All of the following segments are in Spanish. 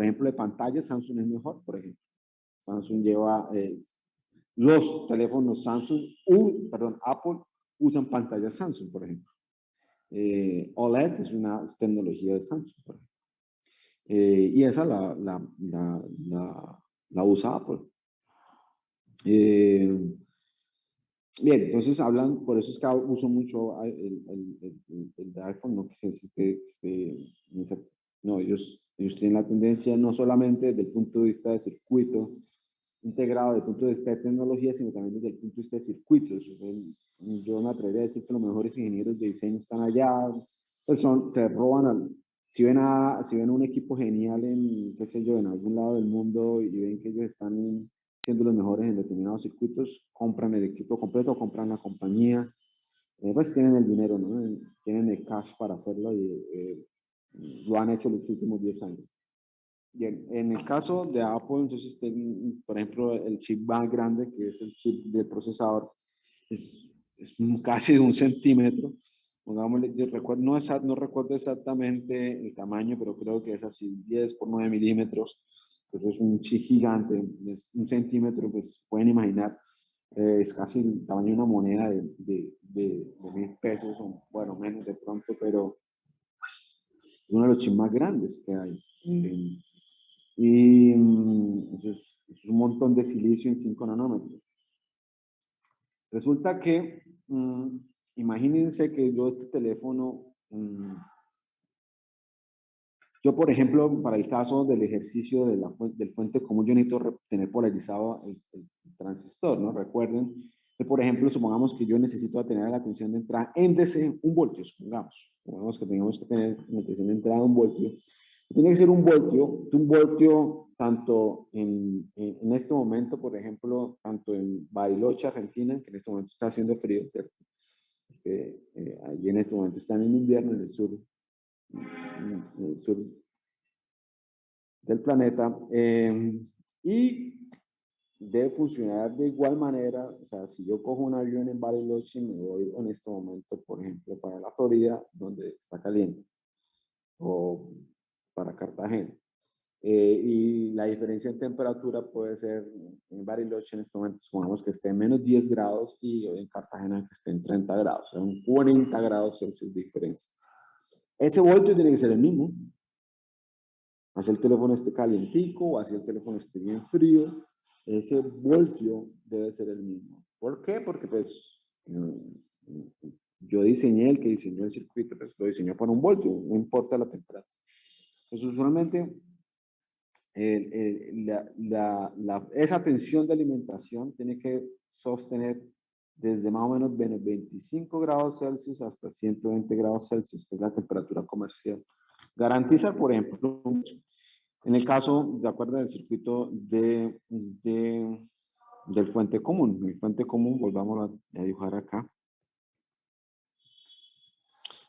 por ejemplo, de pantalla, Samsung es mejor, por ejemplo. Samsung lleva, los teléfonos Samsung, Apple usan pantallas Samsung, por ejemplo. OLED es una tecnología de Samsung, por ejemplo. Y esa la usa Apple. Bien, entonces hablan, por eso es que uso mucho el de iPhone, no quise decir que no, ellos tienen la tendencia no solamente desde el punto de vista de circuito integrado, desde el punto de vista de tecnología, sino también desde el punto de vista de circuitos. Yo me atrevería a decir que los mejores ingenieros de diseño están allá, pues se roban si ven un equipo genial en, qué sé yo, en algún lado del mundo y ven que ellos están siendo los mejores en determinados circuitos, compran el equipo completo, compran la compañía, pues tienen el dinero, ¿no? Tienen el cash para hacerlo y lo han hecho los últimos 10 años. Bien, en el caso de Apple, entonces, por ejemplo, el chip más grande, que es el chip del procesador, es casi de 1 centímetro. Pongámosle, yo recuerdo, no recuerdo exactamente el tamaño, pero creo que es así, 10 por 9 milímetros. Pues es un chip gigante, es 1 centímetro, pues pueden imaginar, es casi el tamaño de una moneda de 1.000 pesos, o bueno, menos de pronto, pero es uno de los chips más grandes que hay. Y eso es un montón de silicio en 5 nanómetros. Resulta que, imagínense que yo este teléfono, yo por ejemplo, para el caso del ejercicio del fuente común, yo necesito tener polarizado el transistor, ¿no? Recuerden que, por ejemplo, supongamos que yo necesito tener la tensión de entrada en DC 1 voltio, supongamos que tengamos que tener la tensión de entrada 1 voltio. Tiene que ser 1 voltio tanto en este momento, por ejemplo, tanto en Bariloche, Argentina, que en este momento está haciendo frío, ¿cierto? Allí en este momento están en invierno en el sur del planeta, y debe funcionar de igual manera. O sea, si yo cojo un avión en Bariloche y me voy en este momento, por ejemplo, para la Florida, donde está caliente, o para Cartagena, y la diferencia en temperatura puede ser en Bariloche en este momento, supongamos que esté en menos 10 grados y en Cartagena que esté en 30 grados, o sea, un 40 grados Celsius de diferencia. Ese voltio tiene que ser el mismo. Así el teléfono esté calientico o así el teléfono esté bien frío, ese voltio debe ser el mismo. ¿Por qué? Porque pues yo diseñé, el que diseñó el circuito, pues lo diseñó para 1 voltio, no importa la temperatura. Pues usualmente esa tensión de alimentación tiene que sostener desde más o menos 25 grados Celsius hasta 120 grados Celsius, que es la temperatura comercial. Garantiza, por ejemplo, en el caso, de acuerdo al circuito del fuente común. El fuente común, volvamos a dibujar acá.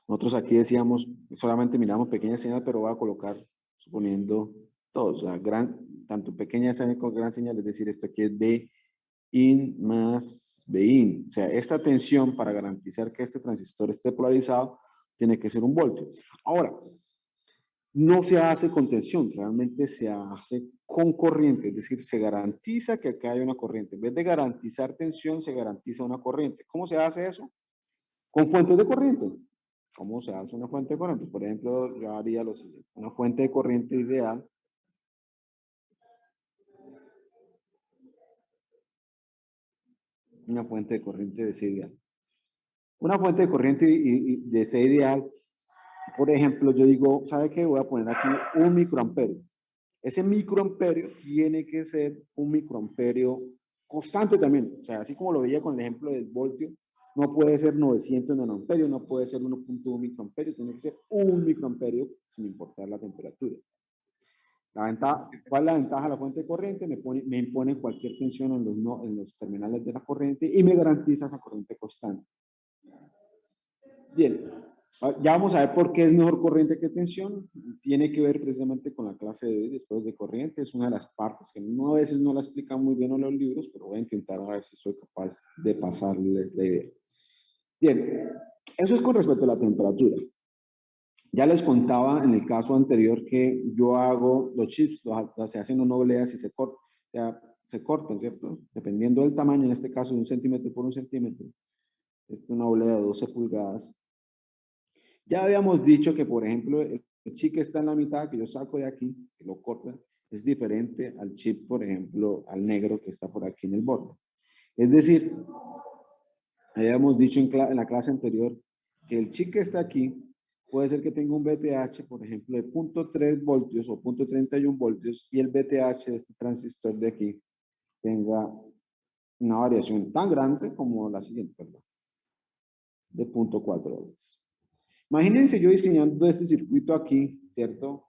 Nosotros aquí decíamos, solamente miramos pequeñas señales, pero voy a colocar, suponiendo todos, o sea, tanto pequeña señal como gran señal, es decir, esto aquí es B-in más B-in. O sea, esta tensión para garantizar que este transistor esté polarizado tiene que ser 1 voltio. Ahora, no se hace con tensión, realmente se hace con corriente, es decir, se garantiza que acá hay una corriente. En vez de garantizar tensión, se garantiza una corriente. ¿Cómo se hace eso? Con fuentes de corriente. ¿Cómo se hace una fuente de corriente? Por ejemplo, yo haría lo siguiente, una fuente de corriente ideal. Una fuente de corriente de C ideal. Una fuente de corriente de C ideal, por ejemplo, yo digo, ¿sabe qué? Voy a poner aquí 1 microamperio. Ese microamperio tiene que ser un microamperio constante también. O sea, así como lo veía con el ejemplo del voltio, no puede ser 900 nanoamperios, no puede ser 1.1 microamperio, tiene que ser 1 microamperio sin importar la temperatura. ¿Cuál es la ventaja de la fuente de corriente? Me impone cualquier tensión en los terminales de la corriente y me garantiza esa corriente constante. Bien, ya vamos a ver por qué es mejor corriente que tensión. Tiene que ver precisamente con la clase de hoy, después de corriente. Es una de las partes que a veces no la explican muy bien en los libros, pero voy a intentar a ver si soy capaz de pasarles la idea. Bien, eso es con respecto a la temperatura. Ya les contaba en el caso anterior que yo hago los chips, se hacen en obleas y se cortan, ¿cierto? Dependiendo del tamaño, en este caso de 1 centímetro por 1 centímetro. Es una oblea de 12 pulgadas. Ya habíamos dicho que, por ejemplo, el chip que está en la mitad, que yo saco de aquí, que lo corta, es diferente al chip, por ejemplo, al negro que está por aquí en el borde. Es decir, habíamos dicho en la clase anterior que el chip que está aquí puede ser que tenga un VTH, por ejemplo, de 0.3 voltios o 0.31 voltios y el VTH de este transistor de aquí tenga una variación tan grande como la siguiente, perdón, de 0.4 voltios. Imagínense yo diseñando este circuito aquí, ¿cierto?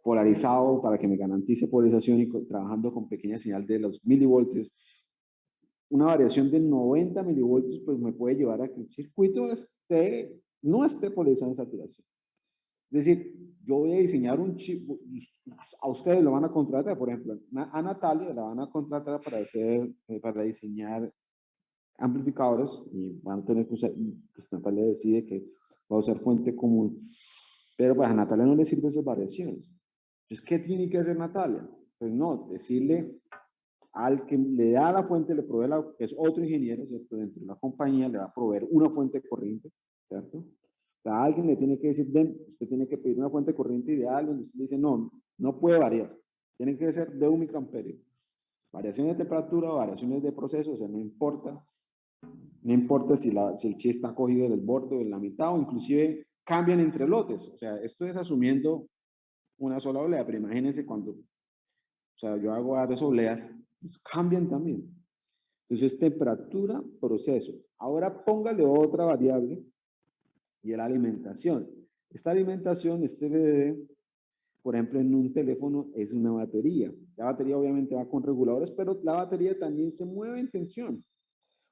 Polarizado para que me garantice polarización y trabajando con pequeña señal de los milivoltios. Una variación de 90 milivoltios pues me puede llevar a que el circuito no esté polarizado en saturación. Es decir, yo voy a diseñar un chip, a ustedes lo van a contratar, por ejemplo, a Natalia la van a contratar para diseñar amplificadores y van a tener que usar, pues Natalia decide que va a usar fuente común, pero pues a Natalia no le sirven esas variaciones. Entonces, ¿qué tiene que hacer Natalia? Pues no, decirle al que le da la fuente, le provee que es otro ingeniero, ¿cierto? Dentro de la compañía le va a proveer una fuente de corriente, ¿cierto? O sea, alguien le tiene que decir, ven, usted tiene que pedir una fuente de corriente ideal, donde usted dice, no, no puede variar, tiene que ser de 1 microamperio. Variaciones de temperatura, variaciones de proceso, o sea, no importa. No importa si el chi está cogido del borde o en la mitad, o inclusive cambian entre lotes. O sea, esto es asumiendo una sola olea, pero imagínense cuando, o sea, yo hago varias oleas, pues cambian también. Entonces, temperatura, proceso. Ahora póngale otra variable y es la alimentación. Esta alimentación, este VDD, por ejemplo, en un teléfono es una batería. La batería obviamente va con reguladores, pero la batería también se mueve en tensión.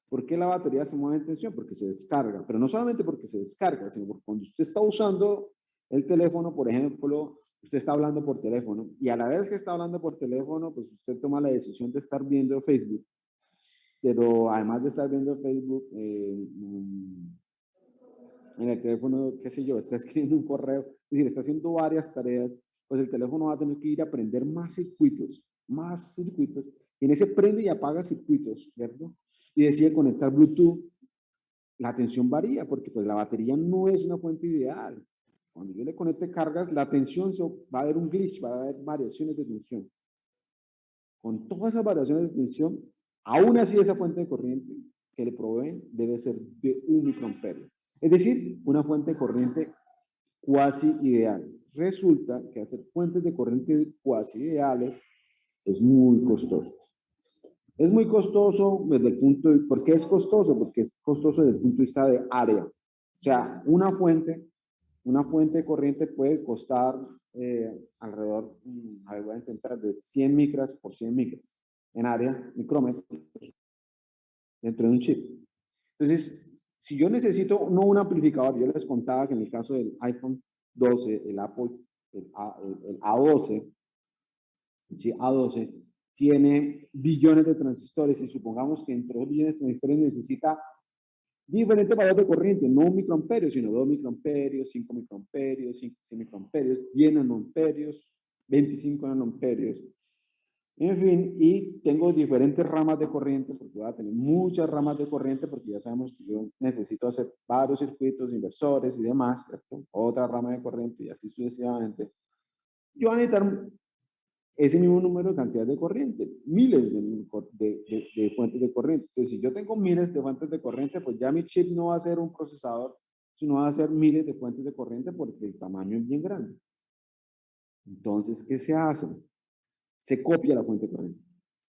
¿Por qué la batería se mueve en tensión? Porque se descarga, pero no solamente porque se descarga, sino porque cuando usted está usando el teléfono, por ejemplo, usted está hablando por teléfono y a la vez que está hablando por teléfono, pues usted toma la decisión de estar viendo Facebook, pero además de estar viendo Facebook en el teléfono, qué sé yo, está escribiendo un correo, es decir, está haciendo varias tareas, pues el teléfono va a tener que ir a aprender más circuitos, y en ese prende y apaga circuitos, ¿cierto? Y decide conectar Bluetooth, la tensión varía porque pues la batería no es una fuente ideal. Cuando yo le conecte cargas, la tensión va a haber un glitch, va a haber variaciones de tensión. Con todas esas variaciones de tensión, aún así esa fuente de corriente que le proveen debe ser de 1 microamperio. Es decir, una fuente de corriente cuasi ideal. Resulta que hacer fuentes de corriente cuasi ideales es muy costoso. Es muy costoso desde el punto de, ¿por qué es costoso? Porque es costoso desde el punto de vista de área. O sea, una fuente de corriente puede costar alrededor, a ver, voy a intentar, de 100 micras por 100 micras en área, micrómetros, dentro de un chip. Entonces, si yo necesito, no un amplificador, yo les contaba que en el caso del iPhone 12, el Apple, el A12, ¿sí? A12, tiene billones de transistores y supongamos que entre esos billones de transistores necesita diferentes valores de corriente, no 1 microamperio, sino 2 microamperios, 5 microamperios, 5 microamperios, 10 nanoamperios, 25 nanoamperios. En fin, y tengo diferentes ramas de corriente, porque voy a tener muchas ramas de corriente, porque ya sabemos que yo necesito hacer varios circuitos, inversores y demás, ¿cierto? Otra rama de corriente y así sucesivamente. Yo voy a necesitar ese mismo número de cantidad de corriente, miles de fuentes de corriente. Entonces, si yo tengo miles de fuentes de corriente, pues ya mi chip no va a ser un procesador, sino va a ser miles de fuentes de corriente porque el tamaño es bien grande. Entonces, ¿qué se hace? Se copia la fuente de corriente.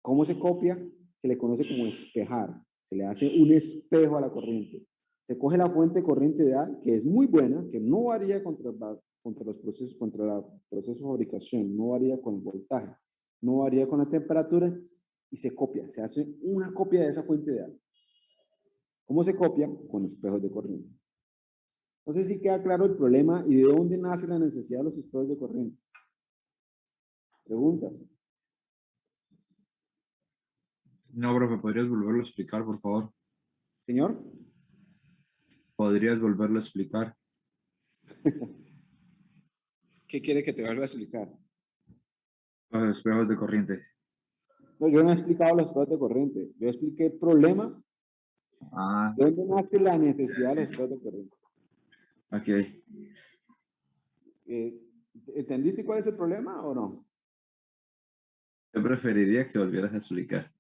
¿Cómo se copia? Se le conoce como espejar. Se le hace un espejo a la corriente. Se coge la fuente de corriente ideal, que es muy buena, que no varía contra los procesos, contra el proceso de fabricación, no varía con el voltaje, no varía con la temperatura, y se copia. Se hace una copia de esa fuente ideal. ¿Cómo se copia? Con espejos de corriente. No sé si queda claro el problema y de dónde nace la necesidad de los espejos de corriente. ¿Preguntas? No, profe, ¿podrías volverlo a explicar, por favor? Señor. ¿Podrías volverlo a explicar? ¿Qué quiere que te vuelva a explicar? Los espejos de corriente. No, yo no he explicado los espejos de corriente. Yo expliqué el problema. Ah, ¿De dónde nace la necesidad de sí. los espejos de corriente? Ok. Eh, ¿Entendiste cuál es el problema o no? Yo preferiría que volvieras a explicar.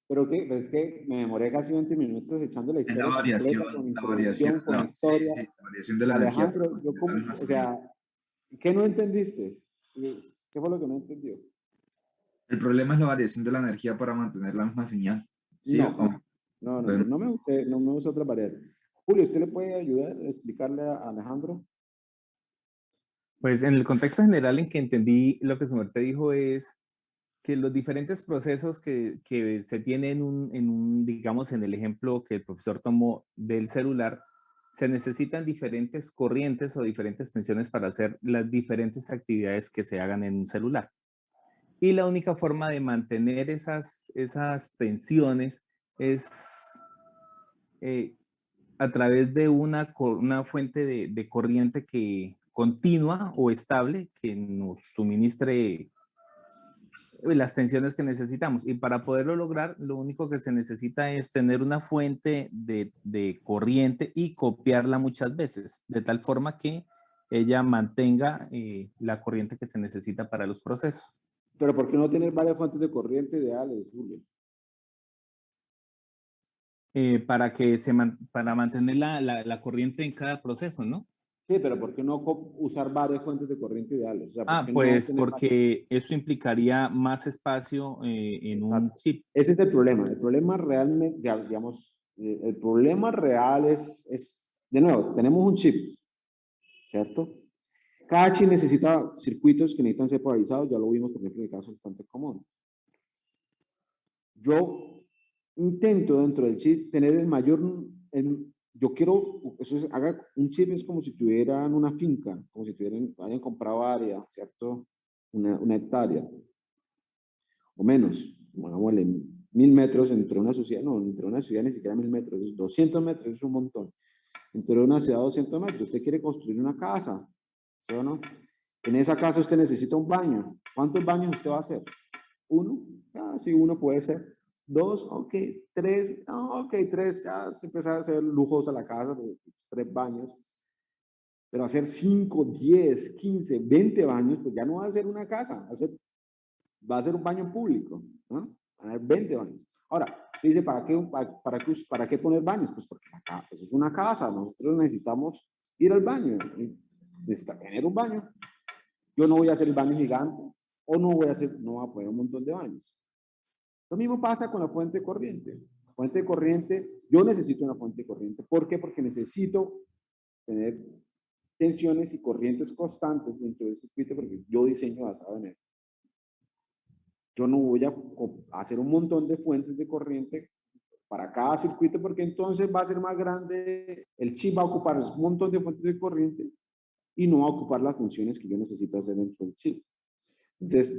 Pero que es que me demoré casi 20 minutos echando la Es la historia completa, con variación, la variación, introducción, con sí, historia. sí, la variación de la energía para Alejandro, yo mantener la como, misma o señal. sea, ¿qué no entendiste? ¿Qué fue lo que no entendió? El problema es la variación de la energía para mantener la misma señal. ¿Sí o No, cómo? Entonces, no me gusta otra variable. Julio, ¿usted le puede ayudar a explicarle a Alejandro? Pues en el contexto general en que entendí lo que su merced dijo es que los diferentes procesos que se tienen digamos, en el ejemplo que el profesor tomó del celular, se necesitan diferentes corrientes o diferentes tensiones para hacer las diferentes actividades que se hagan en un celular. Y la única forma de mantener esas tensiones es a través de una fuente de corriente que continua o estable que nos suministre las tensiones que necesitamos. Y para poderlo lograr, lo único que se necesita es tener una fuente de corriente y copiarla muchas veces, de tal forma que ella mantenga la corriente que se necesita para los procesos. Pero ¿por qué no tener varias fuentes de corriente ideales, Julio? Para mantener la corriente en cada proceso, ¿no? Sí, pero ¿por qué no usar varias fuentes de corriente ideales? O sea, ¿por Ah, qué no pues tener varias? porque eso implicaría más espacio en un Exacto. chip. Ese es el problema. El problema realmente, digamos, el problema real de nuevo, tenemos un chip, ¿cierto? Cada chip necesita circuitos que necesitan ser polarizados, ya lo vimos, por ejemplo, en el caso del bastante común. Yo intento dentro del chip tener yo quiero, haga un chip es como si tuvieran una finca, como si hayan comprado área, ¿cierto? Una hectárea o menos, pongámosle 1000 metros entre una ciudad, no, entre una ciudad ni siquiera 1000 metros, 200 metros es un montón. Entre una ciudad 200 metros, usted quiere construir una casa, ¿sí o no? En esa casa usted necesita un baño. ¿Cuántos baños usted va a hacer? ¿Uno? Ah, sí, uno puede ser. Dos, ok. Tres, ok, tres, ya se empieza a hacer lujosa la casa, 3 baños. Pero hacer 5, 10, 15, 20 baños, pues ya no va a ser una casa, va a ser un baño público, ¿no? Van a haber 20 baños. Ahora, dice, ¿para qué poner baños? Pues porque acá pues es una casa, nosotros necesitamos ir al baño, necesita tener un baño. Yo no voy a hacer el baño gigante, o no voy a poner un montón de baños. Lo mismo pasa con la fuente de corriente. Fuente de corriente, yo necesito una fuente de corriente. ¿Por qué? Porque necesito tener tensiones y corrientes constantes dentro del circuito, porque yo diseño basado en eso. Yo no voy a hacer un montón de fuentes de corriente para cada circuito, porque entonces va a ser más grande, el chip va a ocupar un montón de fuentes de corriente y no va a ocupar las funciones que yo necesito hacer dentro del chip. Entonces,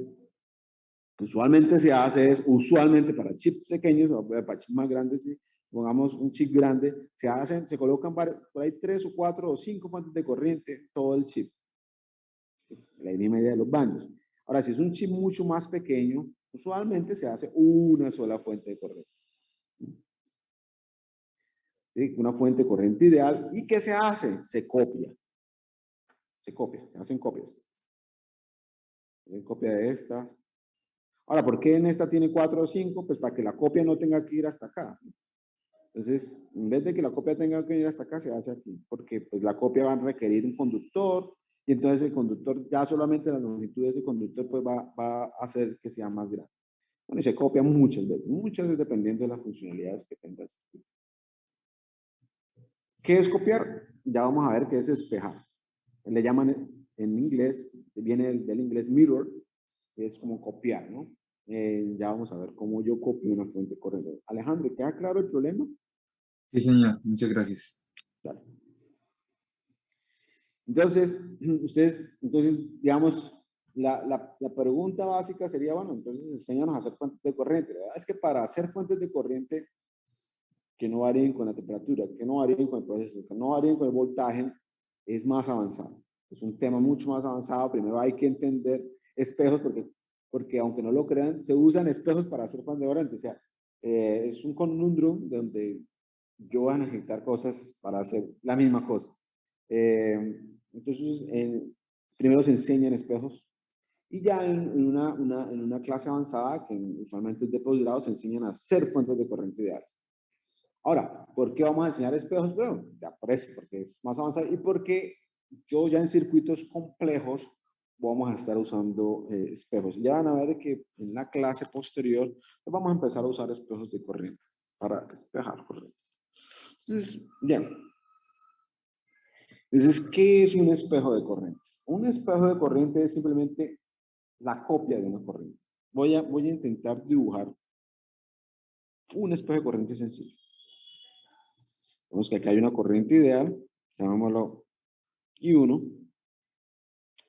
usualmente se hace usualmente para chips pequeños o para chips más grandes, si pongamos un chip grande, se colocan por ahí 3 o 4 o 5 fuentes de corriente, todo el chip. La misma idea de los baños. Ahora, si es un chip mucho más pequeño, usualmente se hace una sola fuente de corriente. ¿Sí? Una fuente de corriente ideal. ¿Y qué se hace? Se copia. Se hacen copias. Se hacen copia de estas. Ahora, ¿por qué en esta tiene 4 o 5? Pues para que la copia no tenga que ir hasta acá. ¿Sí? Entonces, en vez de que la copia tenga que ir hasta acá, se hace aquí, porque pues la copia va a requerir un conductor, y entonces el conductor, ya solamente la longitud de ese conductor, pues va a hacer que sea más grande. Bueno, y se copia muchas veces dependiendo de las funcionalidades que tenga el circuito. ¿Qué es copiar? Ya vamos a ver qué es espejar. Le llaman en inglés, viene del inglés mirror, que es como copiar, ¿no? Ya vamos a ver cómo yo copio una fuente corriente. Alejandro, ¿queda claro el problema? Sí, señor. Muchas gracias. Claro. Entonces, digamos, la pregunta básica sería, bueno, entonces enséñanos a hacer fuentes de corriente. La verdad es que para hacer fuentes de corriente que no varíen con la temperatura, que no varíen con el proceso, que no varíen con el voltaje, es más avanzado. Es un tema mucho más avanzado. Primero hay que entender espejos porque aunque no lo crean, se usan espejos para hacer pan de orante. O sea, es un conundrum donde yo voy a necesitar cosas para hacer la misma cosa. Entonces, primero se enseñan espejos y ya en una clase avanzada, que usualmente es de posgrado, se enseñan a hacer fuentes de corriente ideales. Ahora, ¿por qué vamos a enseñar espejos? Bueno, ya por eso, porque es más avanzado y porque yo ya en circuitos complejos vamos a estar usando espejos. Ya van a ver que en la clase posterior pues vamos a empezar a usar espejos de corriente para despejar corrientes. Entonces, bien. Entonces, ¿qué es un espejo de corriente? Un espejo de corriente es simplemente la copia de una corriente. Voy a intentar dibujar un espejo de corriente sencillo. Vemos que acá hay una corriente ideal, llamémoslo I1.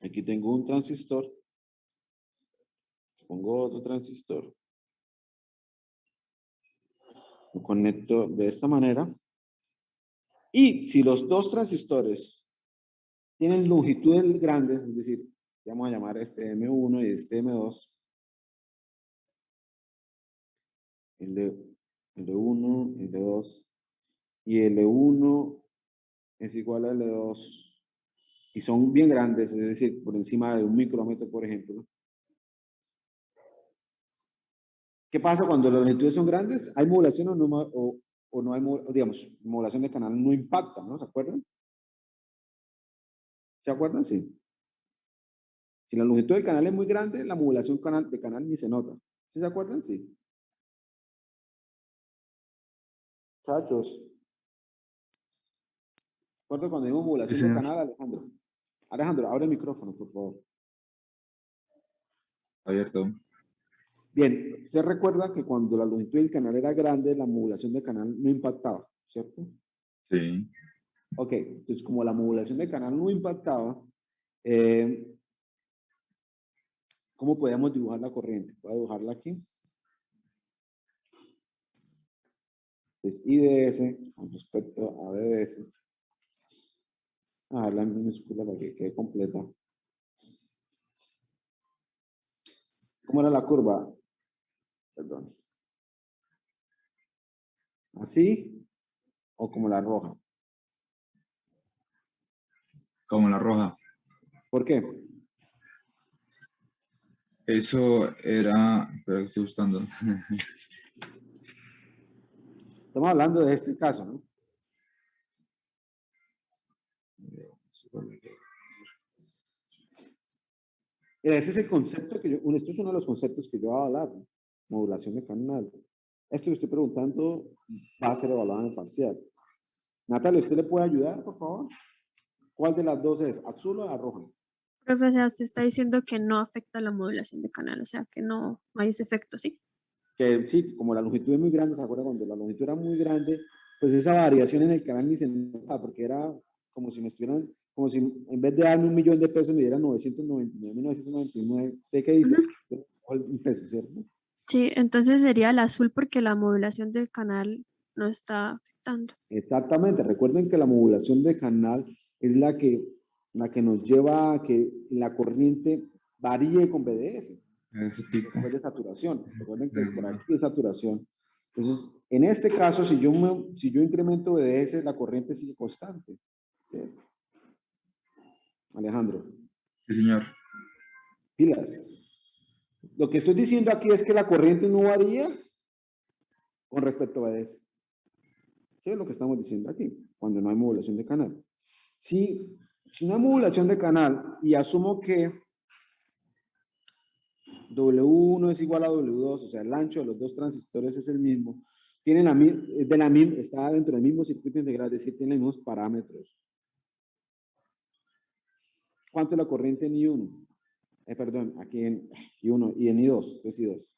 Aquí tengo un transistor. Pongo otro transistor. Lo conecto de esta manera. Y si los dos transistores tienen longitudes grandes, es decir, vamos a llamar este M1 y este M2, L1, L2, y L1 es igual a L2, y son bien grandes, es decir, por encima de 1 micrómetro, por ejemplo. ¿Qué pasa cuando las longitudes son grandes? ¿Hay modulación o no hay, digamos, modulación de canal no impacta, ¿no? ¿Se acuerdan? ¿Se acuerdan? Sí. Si la longitud del canal es muy grande, la modulación de canal ni se nota. ¿Sí se acuerdan? Sí. Muchachos. ¿Recuerdan cuando dimos modulación Sí, de señor. canal, Alejandro? Alejandro, abre el micrófono, por favor. Abierto. Bien, usted recuerda que cuando la longitud del canal era grande, la modulación de canal no impactaba, ¿cierto? Sí. Ok, entonces como la modulación de canal no impactaba, ¿cómo podemos dibujar la corriente? Voy a dibujarla aquí. Es IDS con respecto a BDS. A dejarla en minúscula para que quede completa. ¿Cómo era la curva? Perdón. ¿Así o como la roja? Como la roja. ¿Por qué? Eso era, pero estoy buscando. Estamos hablando de este caso, ¿no? Ese es el concepto que esto es uno de los conceptos que yo voy a hablar, ¿no? Modulación de canal. Esto que estoy preguntando va a ser evaluado en el parcial. Natalia, ¿usted le puede ayudar, por favor? ¿Cuál de las dos es? ¿Azul o la roja? Profe, o sea, usted está diciendo que no afecta la modulación de canal, o sea, que no hay ese efecto, ¿sí? Que sí, como la longitud es muy grande, ¿se acuerda? Cuando la longitud era muy grande, pues esa variación en el canal ni se notaba, porque era como si me estuvieran, como si en vez de darme 1.000.000 de pesos me dieran 999.999. ¿Usted qué dice? Ujú. Un peso, ¿cierto? Sí, entonces sería el azul porque la modulación del canal no está afectando. Exactamente. Recuerden que la modulación de canal es la que nos lleva a que la corriente varíe con BDS. Ese pico. Después de saturación. Recuerden que por aquí es saturación. Entonces, en este caso, si yo incremento BDS, la corriente sigue constante. ¿Sí? Alejandro, Sí, señor. pilas. Lo que estoy diciendo aquí es que la corriente no varía con respecto a BDS. ¿Qué es lo que estamos diciendo aquí? Cuando no hay modulación de canal. Si no hay modulación de canal y asumo que W1 es igual a W2, o sea, el ancho de los dos transistores es el mismo, está dentro del mismo circuito integral, es decir, tiene los mismos parámetros. ¿Cuánto es la corriente en I1? Perdón, aquí en I1 y en I2, esto es I2.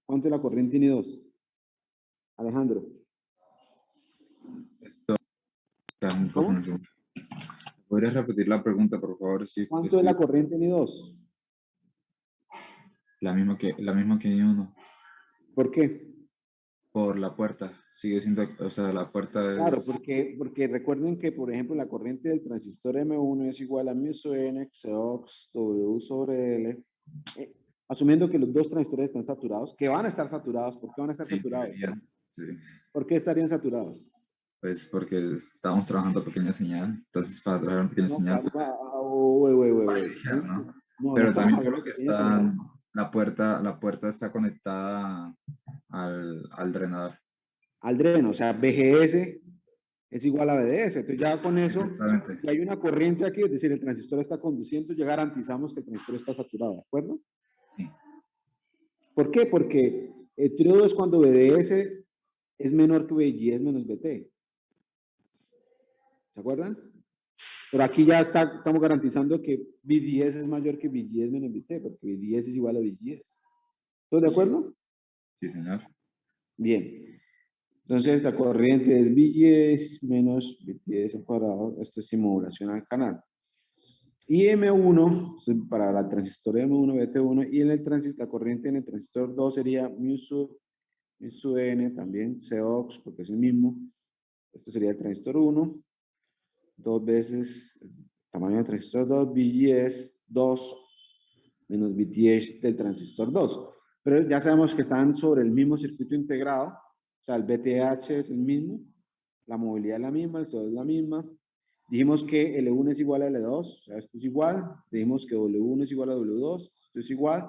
¿Cuánto es la corriente en I2? Alejandro. Esto está un ¿Cómo? micrófono. ¿Podrías repetir la pregunta, por favor? Sí, ¿Cuánto es la corriente en I2? la misma que uno. ¿Por qué? Por la puerta. sigue siendo, o sea, la puerta Claro, es... porque recuerden que, por ejemplo, la corriente del transistor M1 es igual a mu sub n Xox W sobre L, asumiendo que los dos transistores están saturados, que van a estar saturados. ¿Por qué van a estar Sí, saturados? deberían, sí. ¿Por qué estarían saturados? Pues porque estamos trabajando pequeña señal, entonces para traer una pequeña No, señal, güey. para iniciar, ¿no? No, no Pero estamos también hablando creo de que pequeña señal. la puerta está conectada al drenador. Al dreno, o sea, BGS es igual a BDS. Entonces ya con eso, Exactamente. si hay una corriente aquí, es decir, el transistor está conduciendo, ya garantizamos que el transistor está saturado, ¿de acuerdo? Sí. ¿Por qué? Porque el triodo es cuando BDS es menor que VGS menos BT. ¿Se acuerdan? Pero aquí ya estamos garantizando que VDS es mayor que VGS menos VT, porque VDS es igual a VGS. ¿Todos de acuerdo? Sí, señor. Bien. Entonces la corriente es VGS menos VTS al cuadrado. Esto es simulación al canal. Y M1, para la transistor M1, BT1, y en el transistor, la corriente en el transistor 2 sería mu sub n, también Cox, porque es el mismo. Este sería el transistor 1, dos veces el tamaño del transistor 2, VGS 2 menos VTH del transistor 2. Pero ya sabemos que están sobre el mismo circuito integrado, o sea, el BTH es el mismo, la movilidad es la misma, el CO es la misma. Dijimos que L1 es igual a L2, o sea, esto es igual. Dijimos que W1 es igual a W2, esto es igual.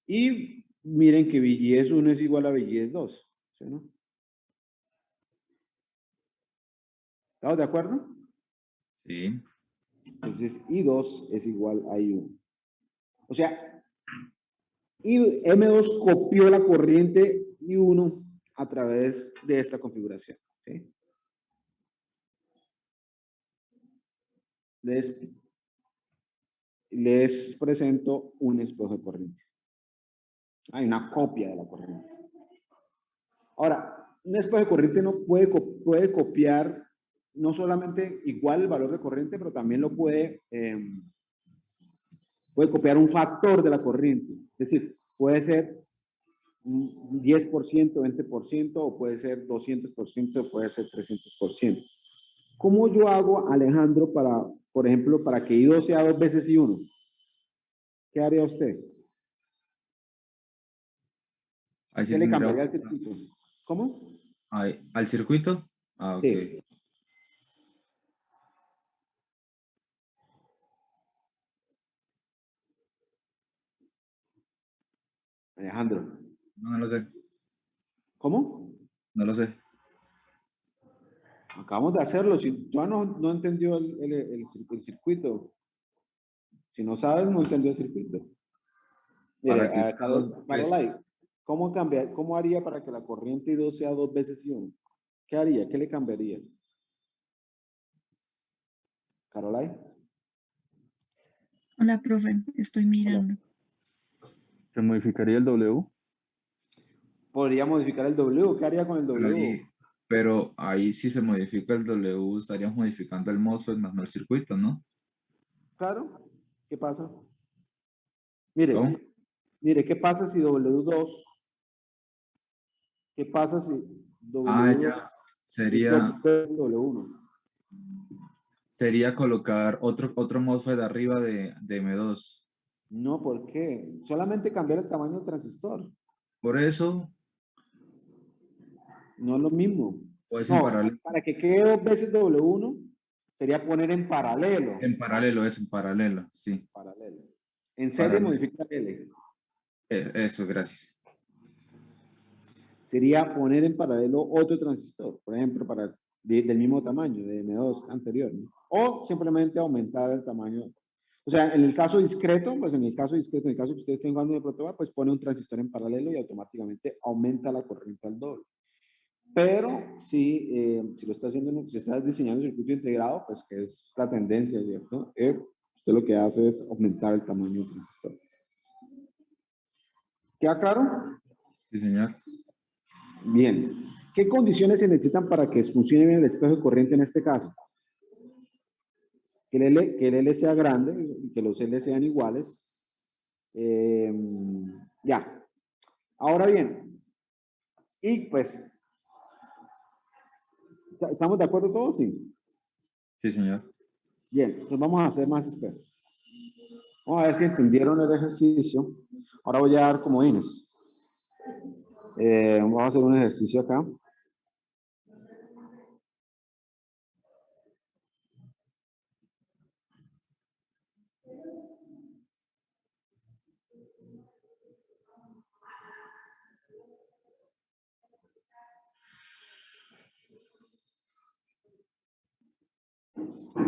Y miren que VGS1 es igual a VGS2, ¿sí, no? ¿Estamos de acuerdo? Sí. Entonces, I2 es igual a I1. O sea, M2 copió la corriente I1 a través de esta configuración. ¿Sí? Les presento un espejo de corriente. Hay una copia de la corriente. Ahora, un espejo de corriente no puede copiar no solamente igual el valor de corriente, pero también lo puede copiar un factor de la corriente. Es decir, puede ser un 10%, 20%, o puede ser 200%, puede ser 300%. ¿Cómo yo hago, Alejandro, para, por ejemplo, para que I2 sea 2 veces I1? ¿Qué haría usted? Ahí ¿Qué sí le tendría... cambiaría al circuito? ¿Cómo? ¿Al circuito? Ah, ok. Sí. Alejandro. No lo sé. ¿Cómo? No lo sé. Acabamos de hacerlo. Si ya no entendió el circuito. Si no sabes, no entendió el circuito. Para Mire, que pues, Carolai, ¿cómo haría para que la corriente I2 sea 2 veces I1? ¿Qué haría? ¿Qué le cambiaría? Carolai. Hola, profe, estoy Hola. mirando. ¿Se modificaría el W? Podría modificar el W. ¿Qué haría con el W? pero ahí si se modifica el W, estaríamos modificando el MOSFET más no el circuito, ¿no? Claro. ¿Qué pasa? ¿Cómo? Mire, ¿qué pasa si W2? ¿Qué pasa si Ah, W2 ya. es Sería, doble de W1? sería colocar otro MOSFET arriba de M2. No, ¿por qué? Solamente cambiar el tamaño del transistor. Por eso, No es lo mismo. pues en No, paralelo. para que quede 2 veces W1, sería poner en paralelo. En paralelo, sí. Paralelo. En serie Paralelo. modifica L. Eso, gracias. Sería poner en paralelo otro transistor, por ejemplo, del mismo tamaño, de M2 anterior, ¿no? O simplemente aumentar el tamaño. O sea, en el caso discreto, pues en el caso discreto, en el caso que ustedes estén jugando de protobar, pues pone un transistor en paralelo y automáticamente aumenta la corriente al doble. Pero si lo está haciendo, si está diseñando un circuito integrado, pues que es la tendencia, ¿cierto? Usted lo que hace es aumentar el tamaño del transistor. ¿Queda claro? Sí, señor. Bien. ¿Qué condiciones se necesitan para que funcione bien el espejo de corriente en este caso? Que el L sea grande y que los L sean iguales. Ya. Ahora bien, y pues ¿Estamos de acuerdo todos? Sí. Sí, señor. Bien, entonces vamos a hacer más expertos. Vamos a ver si entendieron el ejercicio. Ahora voy a dar comodines. Vamos a hacer un ejercicio acá.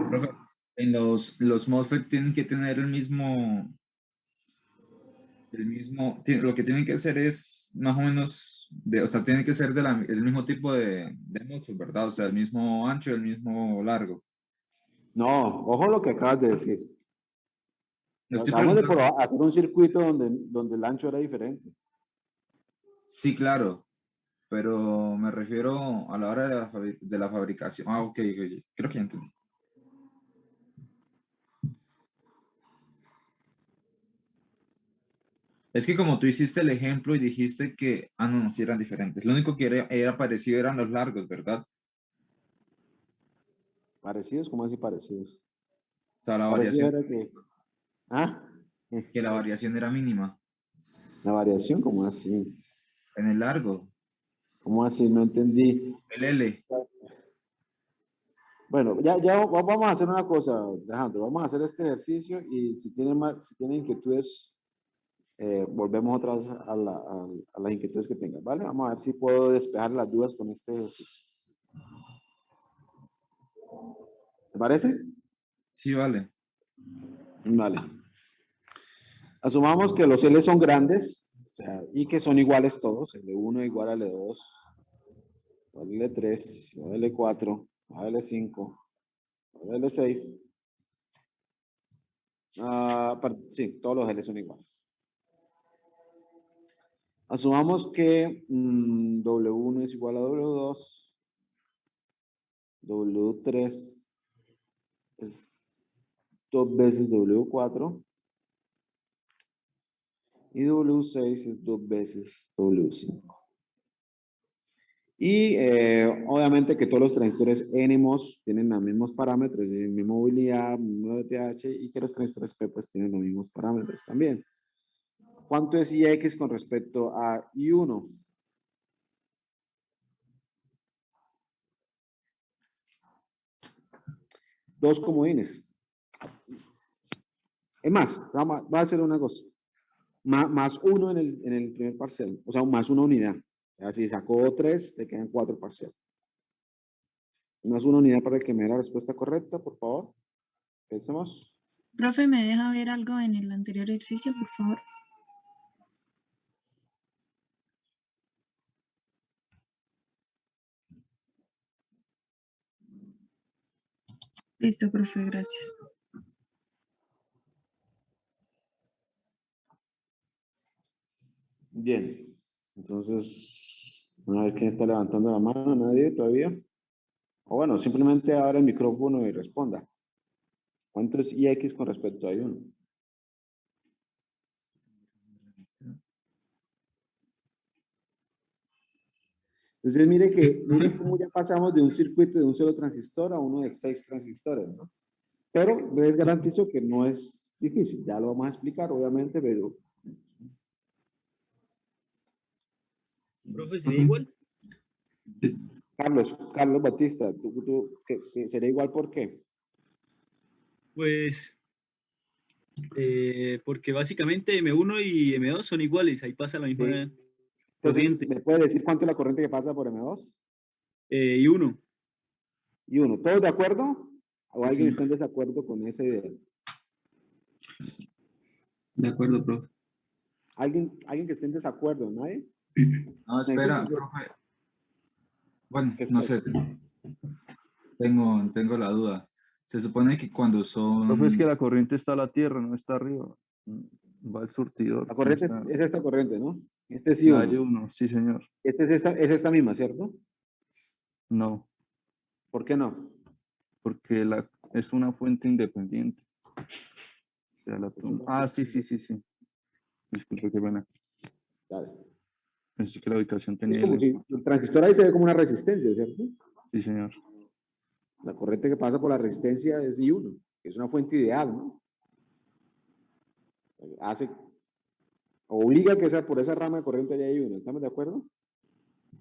Profe, en los MOSFET tienen que tener lo que tienen que hacer es más o menos, o sea, tienen que ser el mismo tipo de MOSFET, ¿verdad? O sea, el mismo ancho, el mismo largo. No, ojo lo que acabas de decir. Lo estoy Acabamos de preguntando. hacer un circuito donde el ancho era diferente. Sí, claro, pero me refiero a la hora de la fabricación. Ah, ok, ok, creo que ya entendí. Es que como tú hiciste el ejemplo y dijiste que, no, no, sí eran diferentes. Lo único que era parecido eran los largos, ¿verdad? Parecidos, ¿cómo así parecidos? O sea, la Parecido variación, era que... ¿Ah? que la variación era mínima. La variación, ¿cómo así? En el largo, ¿Cómo así? No entendí. el L. Bueno, ya vamos a hacer una cosa, Alejandro. Vamos a hacer este ejercicio y si tienen inquietudes, volvemos otra vez a las inquietudes que tengan, ¿vale? Vamos a ver si puedo despejar las dudas con este ejercicio. ¿Te parece? Sí, vale. Vale. Asumamos que los L son grandes, o sea, y que son iguales todos. L1 igual a L2, igual a L3, igual a L4, igual a L5, igual a L6. Sí, todos los L son iguales. Asumamos que W1 es igual a W2, W3 es 2 veces W4 y W6 es 2 veces W5. Y obviamente que todos los transistores NMOS tienen los mismos parámetros, es decir, misma movilidad, mismo VTH, y que los transistores P pues tienen los mismos parámetros también. ¿Cuánto es IX con respecto a I1? Dos comodines. Es más, va a hacer una cosa. Más uno en el primer parcial, o sea, más una unidad. Así sacó 3, te quedan 4 parciales. Más una unidad para el que me dé la respuesta correcta, por favor. Pensemos. Profe, ¿me deja ver algo en el anterior ejercicio, por favor? Listo, profe, gracias. Bien. Entonces, a ver quién está levantando la mano. ¿Nadie todavía? O bueno, simplemente abra el micrófono y responda. ¿Cuánto es IX con respecto a I1? Entonces, mire cómo ya pasamos de un circuito de un solo transistor a uno de 6 transistores, ¿no? Pero les garantizo que no es difícil. Ya lo vamos a explicar, obviamente, pero... Profe, ¿sería igual? Carlos Batista, ¿sería igual por qué? Pues, porque básicamente M1 y M2 son iguales, ahí pasa la misma Sí. Entonces, corriente. ¿me puede decir cuánto es la corriente que pasa por M2? Y 1. Y 1. ¿Todos de acuerdo? ¿O Sí, alguien sí. está en desacuerdo con esa idea? De acuerdo, profe. ¿Alguien que esté en desacuerdo? ¿Nadie? No, espera, Necesito- profe. Bueno, ¿Qué no espera? sé, tengo la duda. Se supone que cuando Profe, es que son... la corriente está a la tierra, no está arriba. Va al surtidor. La no corriente está- es esta corriente, ¿no? Este es La I1. I1, sí, señor. Este es esta misma, ¿cierto? No, ¿Por qué no? porque es una fuente independiente. O sea, sí, sí, sí, sí. Disculpe, qué pena. Dale. Pensé que la ubicación Es tenía como el... si el transistor ahí se ve como una resistencia, ¿cierto? Sí, señor. La corriente que pasa por la resistencia es I1, que es una fuente ideal, ¿no? Obliga que sea por esa rama de corriente haya I1. ¿Estamos de acuerdo?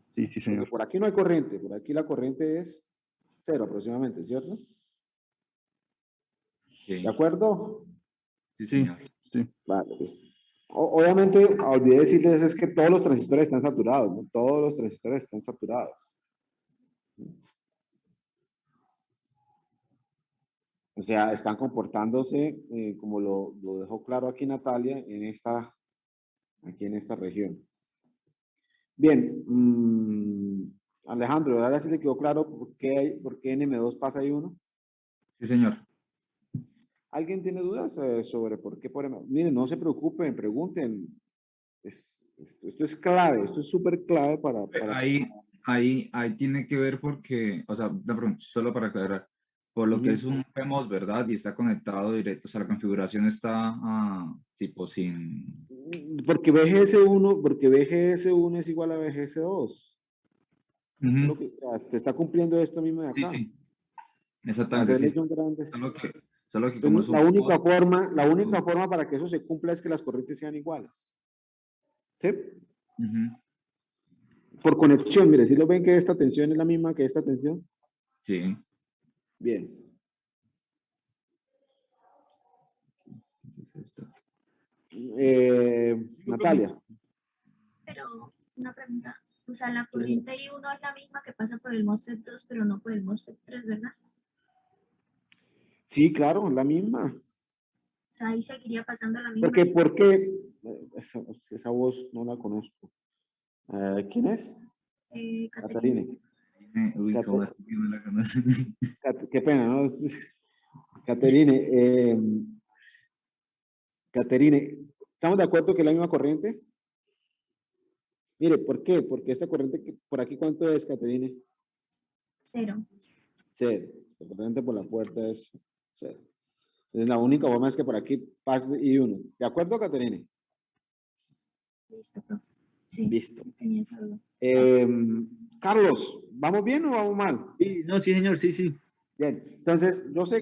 Sí, sí, señor. Porque por aquí no hay corriente, por aquí la corriente es 0 aproximadamente, ¿cierto? Sí, ¿De acuerdo? sí, Sí, señor. sí. Vale, pues. Obviamente, olvidé decirles es que todos los transistores están saturados, ¿no? Todos los transistores están saturados. O sea, están comportándose como lo dejó claro aquí Natalia aquí en esta región. Bien, Alejandro, ahora sí le quedó claro por qué NM2 pasa I1. Sí, señor. ¿Alguien tiene dudas sobre por qué por M2? Miren, no se preocupen, pregunten. Esto es clave, esto es súper clave para... Ahí tiene que ver porque, o sea, solo para aclarar, por lo que es un PMOS, ¿verdad? Y está conectado directo, o sea, la configuración está tipo sin... Porque BGS1 es igual a BGS2. Ujú. Te está cumpliendo esto mismo de Sí, acá. sí, exactamente. Hacerle Sí, son grandes. solo que como es Entonces, un la única forma para que eso se cumpla es que las corrientes sean iguales. ¿Sí? Ujú. Por conexión, mire, si lo ven que esta tensión es la misma que esta tensión. Sí. Bien. Entonces, esto. Natalia. Pero una pregunta, o sea, la corriente I1 es la misma que pasa por el MOSFET 2, pero no por el MOSFET 3, ¿verdad? Sí, claro, la misma. O sea, ahí seguiría pasando la misma. ¿Por qué? Esa voz no la conozco. ¿Quién es? Caterina. Caterine. Uy, ¿cómo así que no la conocen? Qué pena, ¿no? Caterine, Caterine, ¿estamos de acuerdo que es la misma corriente? Mire, ¿por qué? Porque esta corriente, por aquí, ¿cuánto es, Caterine? 0. 0. Esta corriente por la puerta es 0. Entonces, la única forma es que por aquí pase I1. ¿De acuerdo, Caterine? Listo, profe. Sí, Listo. tenía esa duda. Carlos, ¿vamos bien o vamos mal? Sí, no, sí, señor, sí, sí. Bien. Entonces, yo sé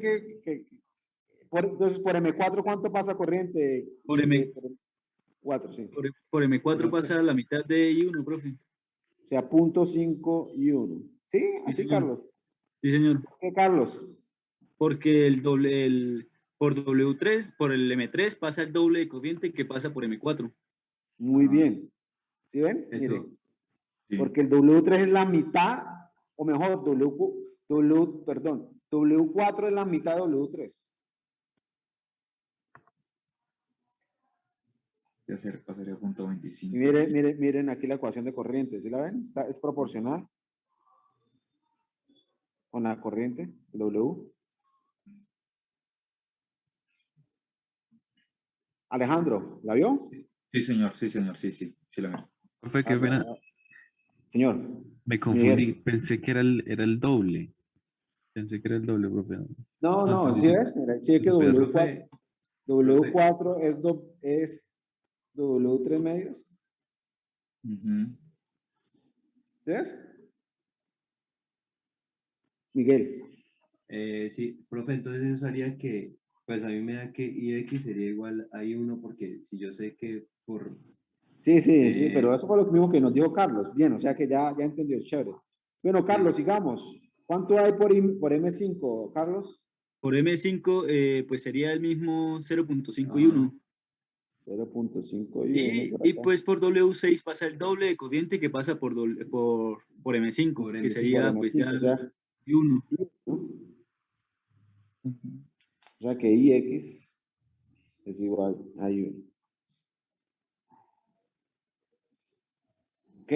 entonces, por M4, ¿cuánto pasa corriente? Por M4, sí. Por M4 pasa la mitad de I1, profe. O sea, 0.5 y 1. ¿Sí? Sí, Así, señor. Carlos. Sí, señor. ¿Qué, Carlos? Porque por W3, por el M3 pasa el doble de corriente que pasa por M4. Muy bien. ¿Sí ven? Eso, Mire, sí. porque el W3 es la mitad, o mejor, W4 es la mitad de W3. Ya pasaría punto 25. Y miren aquí la ecuación de corriente. ¿Sí la ven? Es proporcional con la corriente, W. Alejandro, ¿la vio? Sí, señor, sí, señor, sí, sí, sí la veo. Profe, qué pena, Señor. me confundí. Miguel. Pensé que era el doble. Pensé que era el doble, profe. No, ¿sí ves? Mira, sí es que Profe, W4 es W3 medios. Ujú. ¿Sí ves? Miguel. Sí, profe, entonces eso haría que, pues a mí me da que IX sería igual a I1 porque si yo sé que por... Sí, pero eso fue lo mismo que nos dijo Carlos. Bien, o sea que ya entendió, chévere. Bueno, Carlos, sigamos. ¿Cuánto hay por M5, Carlos? Por M5, pues sería el mismo 0.5 y 1. 0.5 y 1. Y pues por W6 pasa el doble de corriente que pasa por M5, Por que M5, sería por pues M5, ya o sea, I1. O sea que IX es igual a I1. Ok.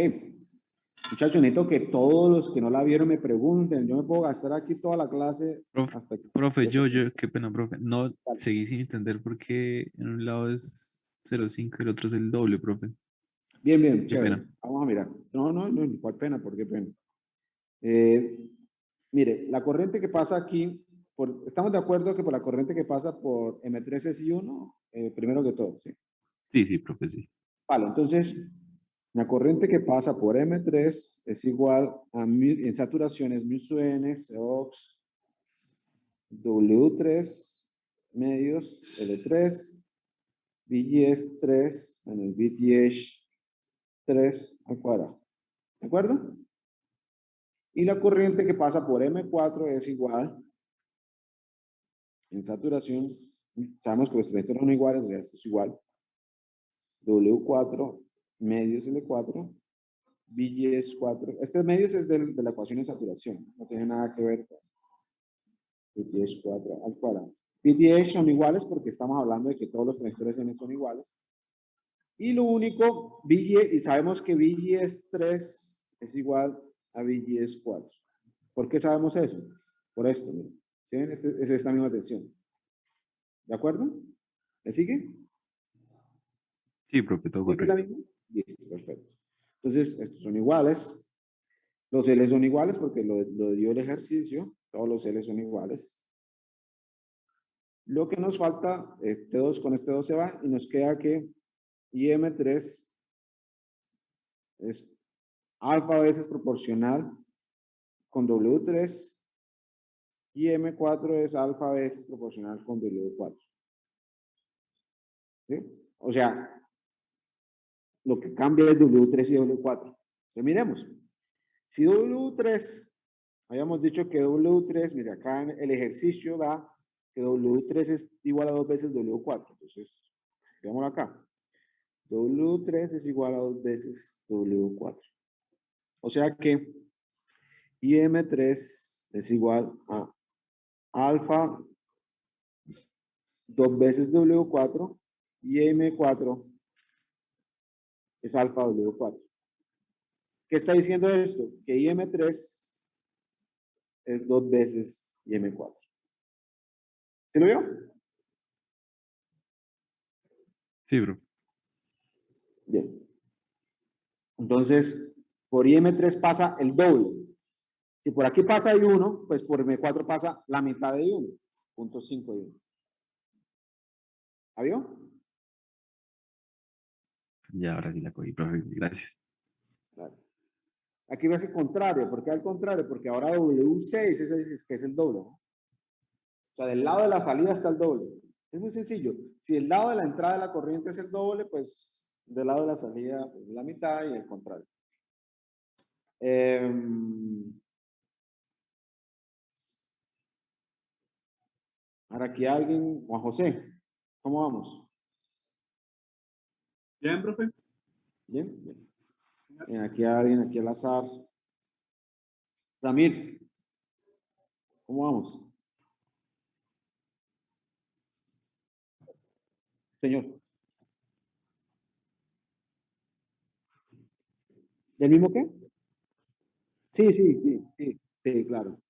Muchachos, necesito que todos los que no la vieron me pregunten. Yo me puedo gastar aquí toda la clase hasta que... profe, qué pena, profe. No, seguí sin entender por qué en un lado es 0,5 y el otro es el doble, profe. Bien, Qué chévere. pena. Vamos a mirar. No, ¿cuál pena? ¿Por qué pena? Mire, la corriente que pasa aquí, ¿estamos de acuerdo que por la corriente que pasa por M3 es I1? Primero que todo, ¿sí? Sí, profe, sí. Vale, entonces, La corriente que pasa por M3 es igual a, en saturación es mu sub n, Cox, W3 medios L3, VGS 3 menos VTH 3 al cuadrado. ¿De acuerdo? Y la corriente que pasa por M4 es igual, en saturación, sabemos que los trayectos son iguales, o sea, esto es igual, W4 medios L4, VGS 4. Este medios es de la ecuación de saturación, no tiene nada que ver con VGS 4 al cuadrado. VTH son iguales porque estamos hablando de que todos los trayectores son iguales. Y lo único, VGS, y sabemos que VGS 3 es igual a VGS 4. ¿Por qué sabemos eso? Por esto, miren. ¿Sí ven? Es esta misma tensión. ¿De acuerdo? ¿Me sigue? Sí, profe, todo ¿Es la correcto. misma? Listo, perfecto. Entonces, estos son iguales. Los L son iguales porque lo dio el ejercicio. Todos los L son iguales. Lo que nos falta, este 2 con este 2 se va y nos queda que IM3 es alfa veces proporcional con W3 y M4 es alfa veces proporcional con W4. ¿Sí? O sea, lo que cambia es W3 y W4. Entonces, miremos. Si W3, habíamos dicho que W3, mire, acá en el ejercicio da que W3 es igual a 2 veces W4. Entonces, veámoslo acá. W3 es igual a 2 veces W4. O sea que IM3 es igual a alfa 2 veces W4 y M4 es alfa W4. ¿Qué está diciendo esto? Que IM3 es 2 veces IM4. ¿Sí lo vio? Sí, profe. Bien. Entonces, por IM3 pasa el doble. Si por aquí pasa I1, pues por M4 pasa la mitad de I1. 0.5 de I1. ¿La vio? Ya, ahora sí la cogí, profe. Gracias. Claro. Aquí va a ser contrario. ¿Por qué al contrario? Porque ahora W6 es el doble, ¿no? O sea, del lado de la salida está el doble. Es muy sencillo. Si el lado de la entrada de la corriente es el doble, pues del lado de la salida pues, es la mitad y el contrario. Ahora aquí alguien, Juan José, ¿cómo vamos? Bien, profe. Bien, bien. Bien, aquí alguien, aquí al azar. Samir, ¿cómo vamos? Señor. ¿Del mismo qué? Sí, claro.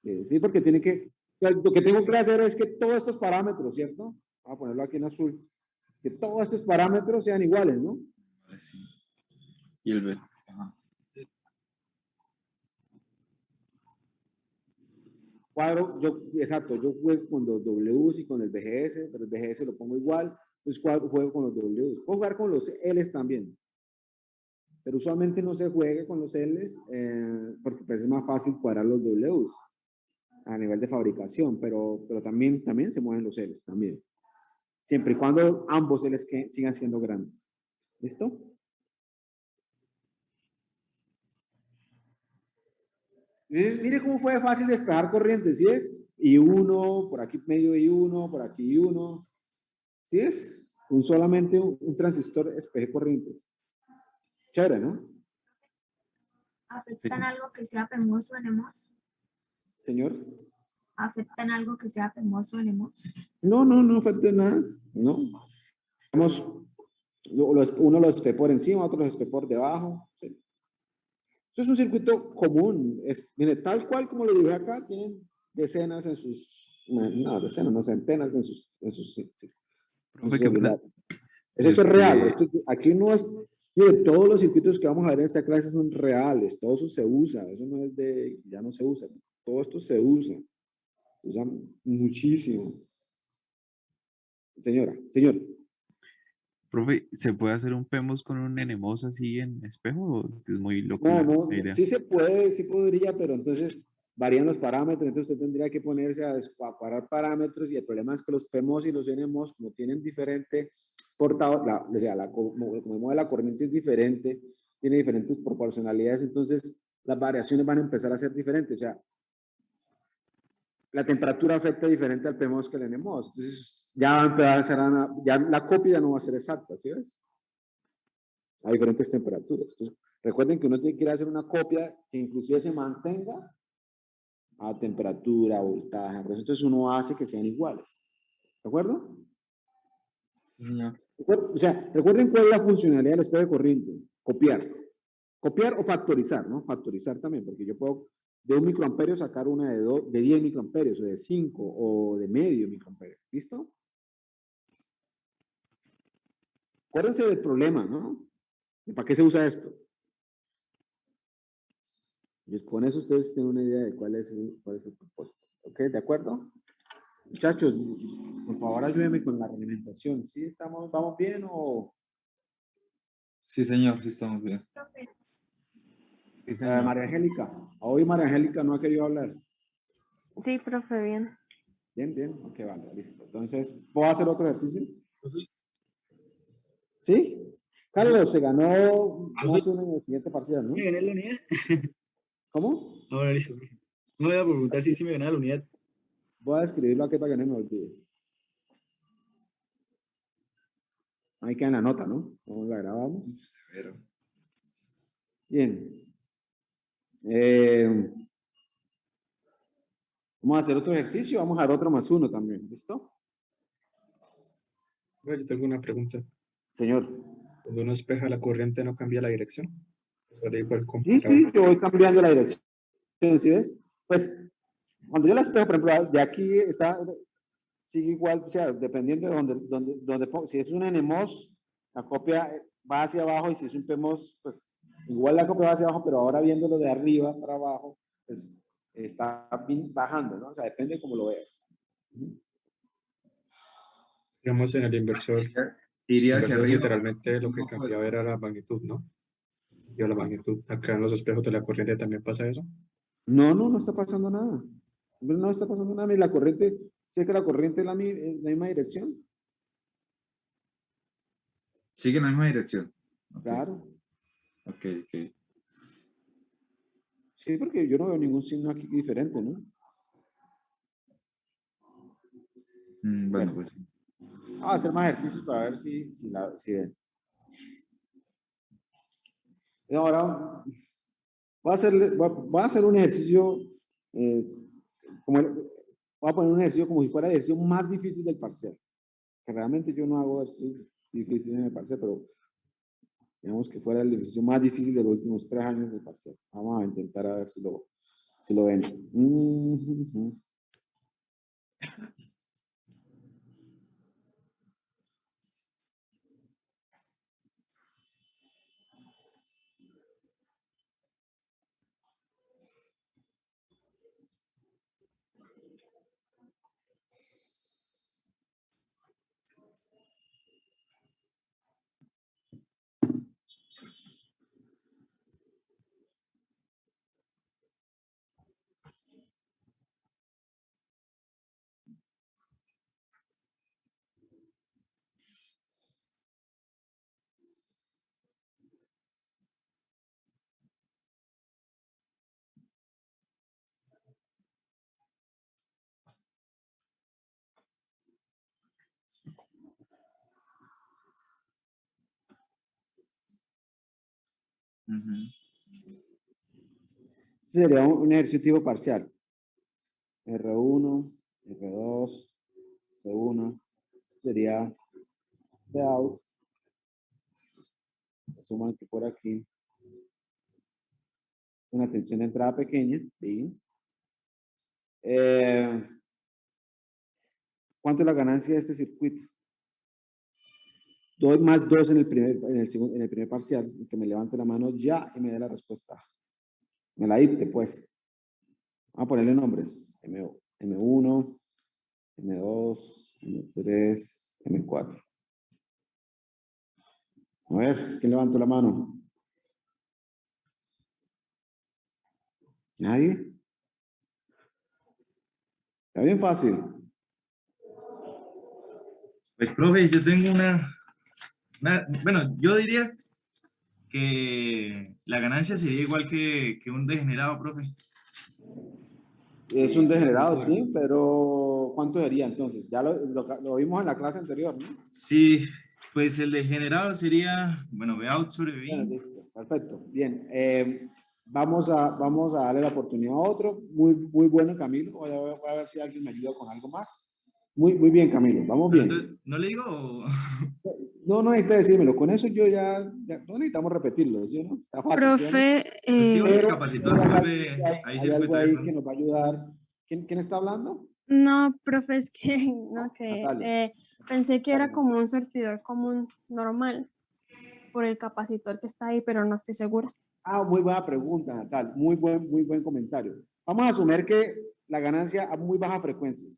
Sí, porque tiene que, lo que tengo que hacer es que todos estos parámetros, ¿cierto? Voy a ponerlo aquí en azul. Que todos estos parámetros sean iguales, ¿no? Sí. Y el B. Ajá. Cuadro, exacto, yo juego con los Ws y con el BGS, pero el BGS lo pongo igual, entonces juego con los Ws. Puedo jugar con los Ls también, pero usualmente no se juega con los Ls porque pues es más fácil cuadrar los Ws a nivel de fabricación, pero también se mueven los Ls también. Siempre y cuando ambos Ls que sigan siendo grandes. ¿Listo? Entonces, mire cómo fue fácil despejar corrientes, ¿sí es? I1, por aquí medio I1, por aquí I1. ¿Sí es? Solamente un transistor despeje corrientes. Chévere, ¿no? ¿Afectan algo que sea PMOS o NMOS? Señor. ¿Afectan algo que sea PMOS o NMOS? No afecta nada. No. Vamos, uno lo despejó por encima, otro lo despejó por debajo. ¿Sí? Esto es un circuito común. Mire, tal cual como lo dije acá, tienen decenas en sus, no, decenas, no, centenas en sus Profe, qué pena. Esto es real. Aquí no es, mire, todos los circuitos que vamos a ver en esta clase son reales. Todo eso se usa. Eso no es de, ya no se usa. Todo esto se usa. Se usa muchísimo. Señor. Profe, ¿se puede hacer un PEMOS con un NMOS así en espejo o es muy loco No, la no, idea? sí se puede, sí podría, pero entonces varían los parámetros, entonces usted tendría que ponerse a descuadrar parámetros y el problema es que los PMOS y los NMOS, como tienen diferente portador, o sea, como mueve la corriente es diferente, tiene diferentes proporcionalidades, entonces las variaciones van a empezar a ser diferentes, o sea, la temperatura afecta diferente al PMOS que al NMOS, entonces ya va a empezar a ser, ya la copia ya no va a ser exacta, ¿sí ves? A diferentes temperaturas. Entonces, recuerden que uno tiene que ir a hacer una copia que inclusive se mantenga a temperatura, voltaje, entonces uno hace que sean iguales. ¿De acuerdo? Sí, señor. O sea, recuerden cuál es la funcionalidad del espejo de corriente. Copiar. Copiar o factorizar, ¿no? Factorizar también, porque yo puedo de 1 microamperio sacar una de 10 microamperios, o de 5, o de medio microamperio. ¿Listo? Acuérdense del problema, ¿no? ¿Para qué se usa esto? Y con eso ustedes tienen una idea de cuál es el propósito. ¿Ok? ¿De acuerdo? Muchachos, por favor ayúdenme con la alimentación. ¿Sí vamos bien o...? Sí, señor, sí estamos bien. Profe, Sí, señor. María Angélica. Hoy María Angélica no ha querido hablar. Sí, profe, bien. Bien, bien. Ok, vale, listo. Entonces, ¿puedo hacer otro ejercicio? ¿Sí? Carlos, se ganó más uno en el siguiente parcial, ¿no? ¿Me gané la unidad? ¿Cómo? Ahora listo. No me voy a preguntar si sí me gané la unidad. Voy a escribirlo aquí para que no me olvide. Ahí queda en la nota, ¿no? ¿Cómo la grabamos? Severo. Bien. Vamos a hacer otro ejercicio. Vamos a dar otro más uno también. ¿Listo? Bueno, yo tengo una pregunta. Señor. Cuando uno espeja la corriente, ¿no cambia la dirección? Sí, yo voy cambiando la dirección. ¿Sí ves? Pues, cuando yo la espejo, por ejemplo, de aquí está, sigue igual, o sea, dependiendo de donde si es un NMOS, la copia va hacia abajo, y si es un PMOS, pues igual la copia va hacia abajo, pero ahora viéndolo de arriba para abajo, pues está bajando, ¿no? O sea, depende de cómo lo veas. Digamos, en el inversor, Iría hacia arriba. literalmente lo que cambiaba era la magnitud, ¿no? Yo la magnitud. Acá en los espejos de la corriente también pasa eso. No, no está pasando nada. No está pasando nada. Y la corriente, sé que la corriente es la misma dirección. Sigue en la misma dirección. Okay. Claro. Ok. Sí, porque yo no veo ningún signo aquí diferente, ¿no? Bueno, pues. Vamos a hacer más ejercicios para ver si ven. Ahora voy a hacer un ejercicio, voy a poner un ejercicio como si fuera el ejercicio más difícil del parcial. Que realmente yo no hago ejercicios difíciles en el parcial, pero digamos que fuera el ejercicio más difícil de los últimos 3 años del parcial. Vamos a intentar a ver si lo ven. Sería un ejercicio tipo parcial. R1, R2, C1, sería P-out. Asuman que por aquí una tensión de entrada pequeña. ¿Sí? ¿Cuánto es la ganancia de este circuito? 2 más 2 en el primer parcial. Que me levante la mano ya y me dé la respuesta. Me la dicte, pues. Vamos a ponerle nombres. M1, M2, M3, M4. A ver, ¿quién levantó la mano? ¿Nadie? Está bien fácil. Pues, profe, yo tengo bueno, yo diría que la ganancia sería igual que un degenerado, profe. Es un degenerado, sí, pero ¿cuánto sería entonces? Ya lo vimos en la clase anterior, ¿no? Sí, pues el degenerado sería, bueno, V out sobre Bueno, V. listo, perfecto. Bien, vamos a darle la oportunidad a otro. Muy bueno, Camilo. Voy a ver si alguien me ayuda con algo más. Muy bien, Camilo. Vamos Pero bien. entonces, ¿no le digo? No necesita decírmelo. Con eso yo ya no necesitamos repetirlo, ¿sí o no? Está fácil, ¿sí o no? Profe, Pues sí, porque el Pero capacitor se vuelve ahí hay circuito algo ahí abierto. que nos va a ayudar. ¿Quién está hablando? no, profe, es que, no, que Natalia. pensé que era Natalia. como un surtidor común normal por el capacitor que está ahí, pero no estoy segura. Ah, muy buena pregunta, Natal. Muy buen comentario. Vamos a asumir que la ganancia a muy bajas frecuencias.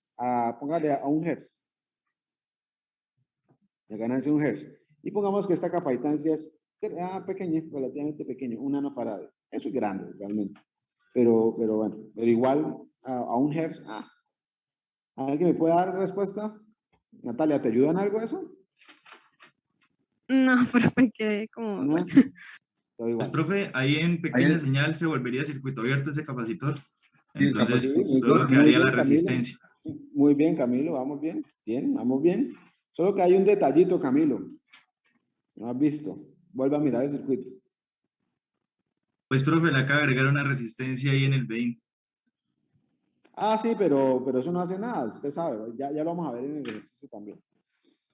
Póngale a 1 Hz. La ganancia 1 Hz. Y pongamos que esta capacitancia es pequeña, relativamente pequeña, 1 nanofarad. Eso es grande, realmente. Pero bueno, pero igual a 1 Hz. ¿Alguien me puede dar respuesta? Natalia, ¿te ayuda en algo eso? No, profe, quedé como No. igual. Todo igual. Pues, profe, ahí en pequeña señal se volvería circuito abierto ese capacitor. Entonces, Sí, pues, muy solo bien, quedaría la Camilo. resistencia. Muy bien, Camilo, vamos bien. Bien, vamos bien. Solo que hay un detallito, Camilo. ¿No has visto? Vuelve a mirar el circuito. Pues, profe, le acaba de agregar una resistencia ahí en el 20. Sí, pero eso no hace nada, usted sabe, ya lo vamos a ver en el ejercicio también.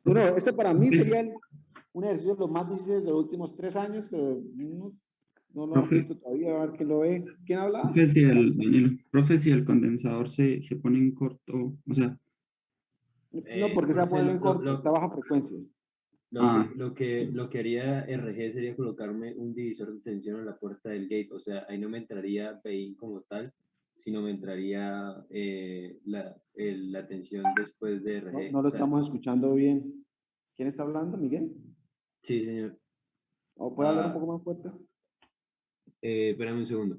Bueno, este para mí sería un ejercicio de los más difíciles de los últimos 3 años, pero no lo han Profe, visto todavía, a ver quién lo ve. ¿Quién habla? profe, si el condensador se pone en corto, o sea, No, porque se va a Profe, poner en corto, está a baja frecuencia. Lo que haría RG sería colocarme un divisor de tensión en la puerta del gate, o sea, ahí no me entraría PI como tal, sino me entraría la tensión después de RG. No lo o sea, estamos escuchando bien. ¿Quién está hablando, Miguel? sí, señor. ¿O puede hablar un poco más fuerte? Espérame un segundo.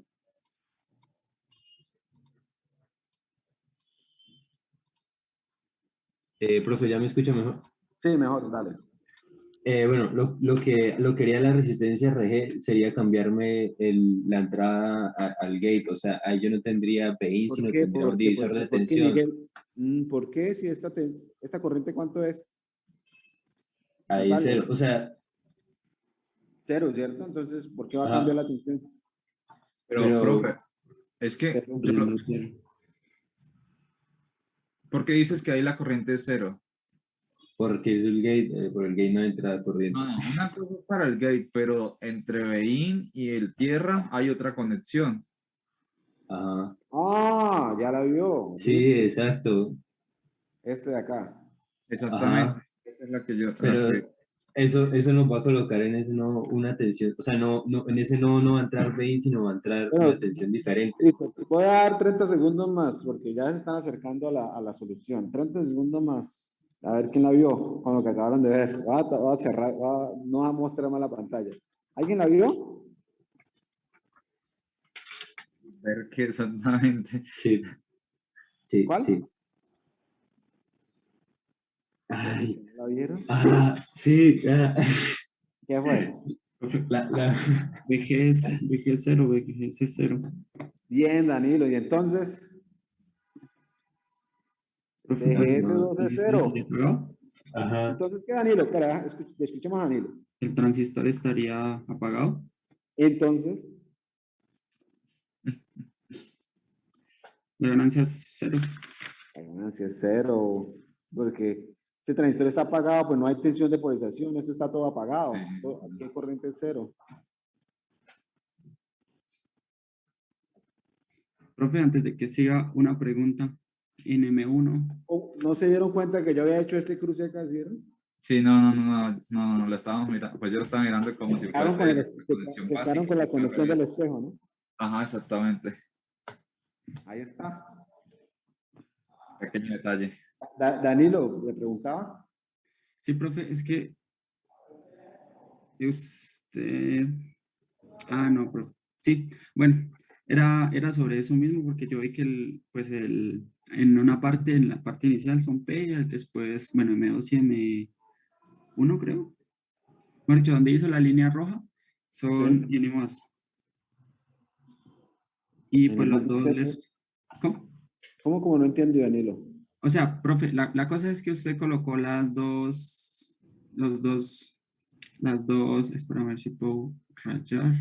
Profe, ¿ya me escucha mejor? Sí, mejor, dale. Bueno, lo que haría la resistencia RG sería cambiarme la entrada al gate, o sea, ahí yo no tendría PI, ¿Por sino qué? tendría un divisor de ¿Por qué, tensión. Miguel? ¿Por qué si esta corriente cuánto es? Ahí Natalia. cero, o sea... 0, ¿cierto? Entonces, ¿por qué va a cambiar la tensión? Pero, profe, es que ¿por qué dices que ahí la corriente es 0? Porque es el gate, por el gate no entra corriente. No, una cosa es para el gate, pero entre Bein y el tierra hay otra conexión. Ajá. Ya la vio. Sí, exacto. Este de acá. Exactamente. Ajá. Esa es la que yo... Pero eso nos va a colocar en ese no una tensión, o sea, en ese no va a entrar PI, sino va a entrar una tensión diferente. Listo. Voy a dar 30 segundos más, porque ya se están acercando a la solución. 30 segundos más. A ver quién la vio con lo que acabaron de ver. Voy a cerrar, no va a mostrar más la pantalla. ¿Alguien la vio? Ver qué exactamente. Sí. Sí, ¿Cuál? sí. Ay. ¿La vieron? Sí. ¿Qué fue? VG 0, VGC 0. Bien, Danilo. ¿Y entonces? VGS 2 es 0. Ajá. Entonces, ¿qué, Danilo? Espera, escuchemos a Danilo. El transistor estaría apagado. Entonces, La ganancia es 0. la ganancia es 0, porque este transistor está apagado, pues no hay tensión de polarización, esto está todo apagado. Aquí hay corriente 0. Profe, antes de que siga una pregunta, en M1. ¿No se dieron cuenta que yo había hecho este cruce acá, ¿cierto? Sí, no, lo estábamos mirando, pues yo lo estaba mirando como si fuese la conexión Se quedaron básica. con la conexión del espejo, ¿no? Ajá, exactamente. Ahí está. Pequeño detalle. Danilo, ¿le preguntaba? Sí, profe, es que Usted... Ah, no, profe. Sí, bueno, era sobre eso mismo porque yo vi que en una parte, en la parte inicial son P, después, bueno, M2 y M1 creo. Bueno, dicho, donde hizo la línea roja son Sí. NMOS. Y pues los dos ¿Cómo? les... ¿Cómo? Como no entiendo, Danilo? O sea, profe, la cosa es que usted colocó las dos, espérame a ver si puedo rayar.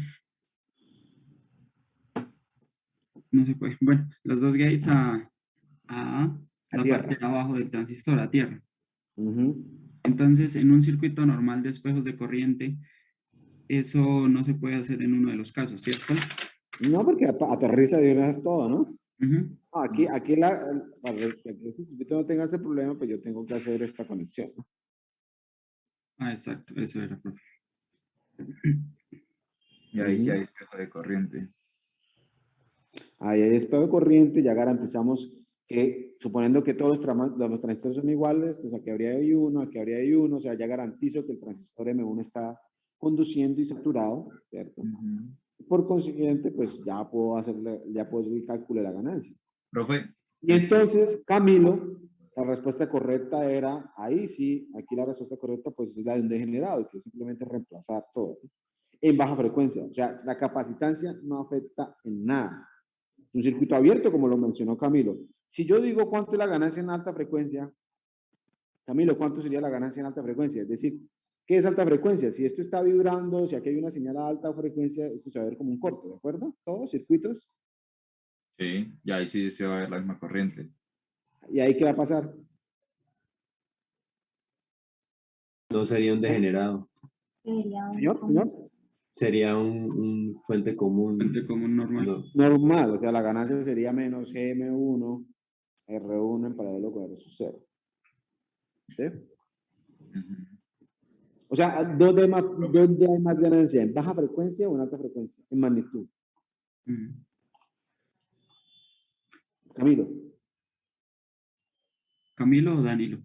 No se puede. Bueno, los dos gates a la tierra. parte de abajo del transistor, a tierra. Ujú. Entonces, en un circuito normal de espejos de corriente, eso no se puede hacer en uno de los casos, ¿cierto? No, porque aterriza y es todo, ¿no? Ujú. No, aquí para que este circuito no tenga ese problema, pues yo tengo que hacer esta conexión, ¿no? Ah, exacto, eso era, profe. Y ahí sí Ujú. hay espejo de corriente. Ahí hay espejo de corriente, ya garantizamos que, suponiendo que todos los transistores son iguales, entonces aquí habría I1, aquí habría I1, o sea, ya garantizo que el transistor M1 está conduciendo y saturado, ¿cierto? Por consiguiente, pues ya puedo hacer el cálculo de la ganancia. Profe. Y entonces, Camilo, la respuesta correcta era, ahí sí, aquí la respuesta correcta pues es la de un degenerado, que es simplemente reemplazar todo, ¿no? En baja frecuencia. O sea, la capacitancia no afecta en nada. Es un circuito abierto, como lo mencionó Camilo. Si yo digo cuánto es la ganancia en alta frecuencia, Camilo, ¿cuánto sería la ganancia en alta frecuencia? Es decir, ¿qué es alta frecuencia? Si esto está vibrando, si aquí hay una señal a alta frecuencia, esto se va a ver como un corto, ¿de acuerdo? Todos circuitos. Sí, y ahí sí se va a ver la misma corriente. ¿Y ahí qué va a pasar? No sería un degenerado. Señor. Sería un fuente común. Fuente común normal. No. Normal, o sea, la ganancia sería menos GM1, R1 en paralelo con R0. ¿Sí? O sea, ¿dónde hay más ganancia? ¿En baja frecuencia o en alta frecuencia? En magnitud. Camilo. ¿Camilo o Danilo?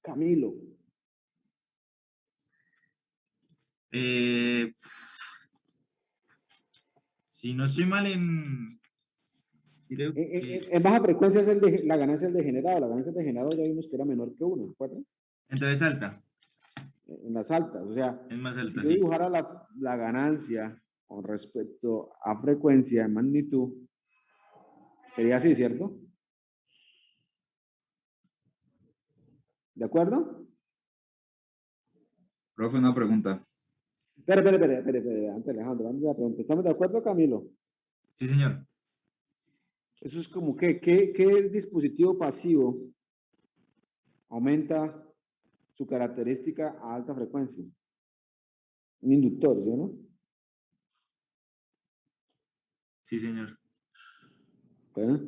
Camilo. Si no estoy mal creo En baja frecuencia es la ganancia del degenerado. La ganancia del degenerado ya vimos que era menor que 1, ¿de acuerdo? Entonces alta. En las altas, o sea, Es más alta, si yo sí. dibujara la ganancia con respecto a frecuencia en magnitud, sería así, ¿cierto? ¿De acuerdo? Profe, una pregunta. Espera, antes Alejandro, antes de la pregunta. ¿Estamos de acuerdo, Camilo? Sí, señor. Eso es como que, ¿qué dispositivo pasivo aumenta su característica a alta frecuencia? Un inductor, ¿sí o no? Sí, señor. Bueno,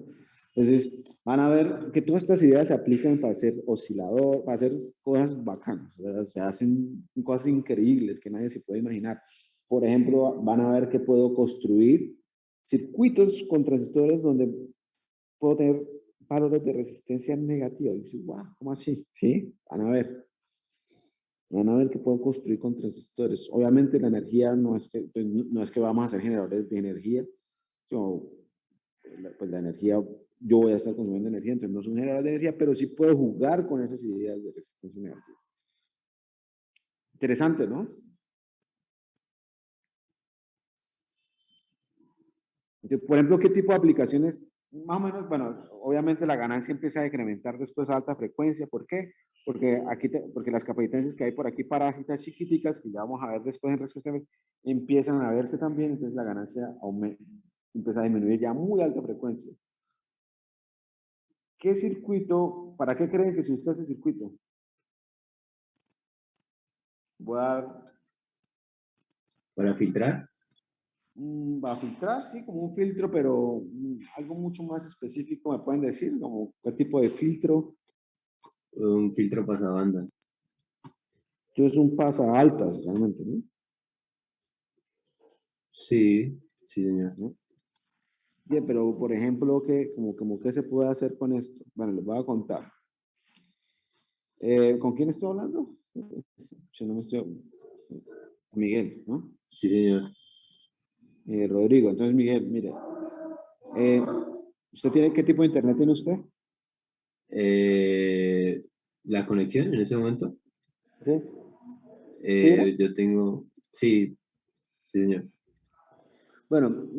entonces, van a ver que todas estas ideas se aplican para hacer oscilador, para hacer cosas bacanas. O sea, se hacen cosas increíbles que nadie se puede imaginar. Por ejemplo, van a ver que puedo construir circuitos con transistores donde puedo tener valores de resistencia negativa. Y dices, wow, ¿cómo así? ¿Sí? Van a ver. Van a ver que puedo construir con transistores. Obviamente la energía no es que vamos a hacer generadores de energía, sino, pues la energía, yo voy a estar consumiendo energía, entonces no es un generador de energía, pero sí puedo jugar con esas ideas de resistencia negativa. Interesante, ¿no? Entonces, por ejemplo, ¿qué tipo de aplicaciones? Más o menos, bueno, obviamente la ganancia empieza a decrementar después a alta frecuencia. ¿Por qué? Porque porque las capacitancias que hay por aquí, parásitas chiquiticas, que ya vamos a ver después en respuesta, empiezan a verse también, entonces la ganancia empieza a disminuir ya a muy alta frecuencia. ¿Qué circuito? ¿Para qué creen que se usa ese circuito? Voy a dar... ¿Para filtrar? Va a filtrar, sí, como un filtro, pero algo mucho más específico, ¿me pueden decir? Como qué tipo de filtro. Un filtro pasabanda. Es un pasa altas, realmente, ¿no? Sí, sí, señor. ¿No? Bien, pero por ejemplo, ¿qué se puede hacer con esto? Bueno, les voy a contar. ¿Con quién estoy hablando? Si no me estoy... Miguel, ¿no? Sí, señor. Rodrigo, entonces Miguel, mire, ¿usted tiene qué tipo de internet tiene usted? La conexión en ese momento. ¿Sí? ¿Fibra? Yo tengo, sí, sí, señor. Bueno,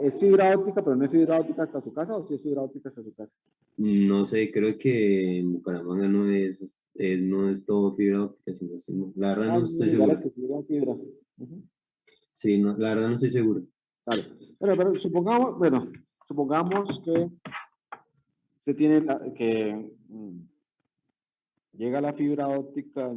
¿es fibra óptica, pero no es fibra óptica hasta su casa o sí es fibra óptica hasta su casa? No sé, creo que en Bucaramanga no es todo fibra óptica, la verdad Ah, no hay estoy lugares seguro. que fibra. Ujú. Sí, no, la verdad no estoy seguro. Claro. Pero supongamos, bueno, supongamos que usted tiene llega la fibra óptica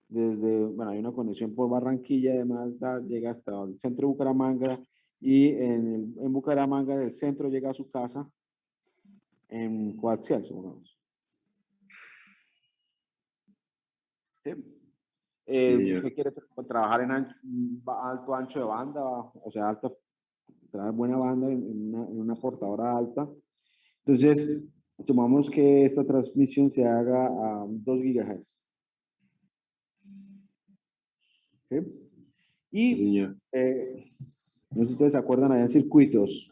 desde, bueno, hay una conexión por Barranquilla, además llega hasta el centro de Bucaramanga y en Bucaramanga del centro llega a su casa en coaxial, supongamos. ¿Sí? Sí, señor. Usted quiere trabajar en alto ancho de banda, o sea, traer buena banda en una portadora alta. Entonces, tomamos que esta transmisión se haga a 2 GHz. ¿Sí? Y, Sí, señor. no sé si ustedes se acuerdan, allá en circuitos.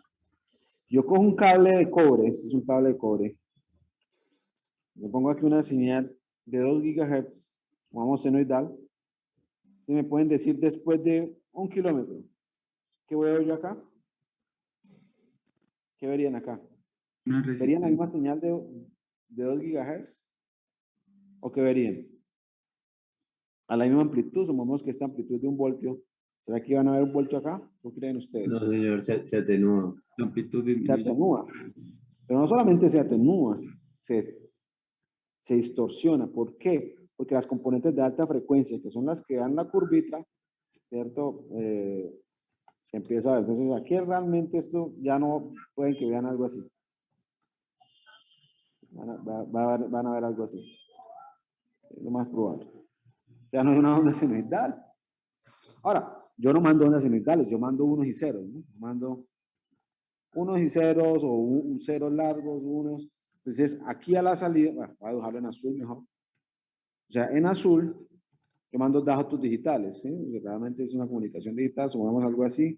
Yo cojo un cable de cobre, este es un cable de cobre. Le pongo aquí una señal de 2 GHz, vamos senoidal. Y me pueden decir después de 1 kilómetro, ¿qué veo yo acá? ¿Qué verían acá? Una ¿Verían la resistencia. misma señal de 2 GHz? ¿O qué verían? A la misma amplitud, supongamos que esta amplitud de 1 voltio. ¿Será que van a ver 1 voltio acá? ¿Qué creen ustedes? No, señor, se atenúa. La amplitud Se disminuye. atenúa. Pero no solamente se atenúa, se distorsiona. ¿Por qué? Porque las componentes de alta frecuencia, que son las que dan la curvita, ¿cierto? Se empieza a ver. Entonces, aquí realmente esto ya no pueden que vean algo así. Van a ver algo así. Es lo más probable. Ya no es una onda senoidal. Ahora, yo no mando ondas senoidales, yo mando unos y ceros, ¿no? Mando unos y ceros o ceros largos, unos. Entonces, aquí a la salida, bueno, voy a dejarlo en azul mejor. O sea, en azul, yo mando datos digitales, ¿sí? Porque realmente es una comunicación digital, sumamos algo así.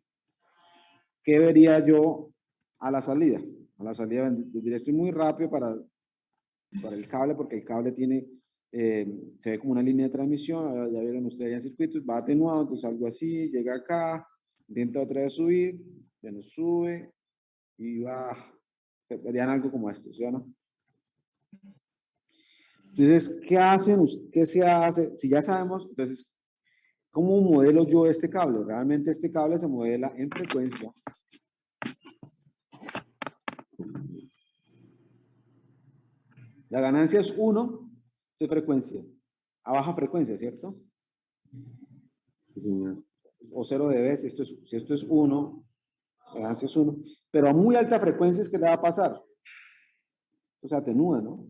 ¿Qué vería yo a la salida? A la salida, diré, estoy muy rápido para el cable, porque el cable tiene, se ve como una línea de transmisión, ya vieron ustedes ya en circuitos, va atenuado, entonces algo así, llega acá, intenta otra vez subir, ya no sube, y va, verían algo como esto, ¿sí o no? Entonces, ¿qué hacen? ¿Qué se hace? Si ya sabemos, entonces, ¿cómo modelo yo este cable? Realmente este cable se modela en frecuencia. La ganancia es 1 de frecuencia, a baja frecuencia, ¿cierto? Sí, señor. O 0 dB, si esto es 1, la ganancia es 1. Pero a muy alta frecuencia es que le va a pasar. O sea, atenúa, ¿no?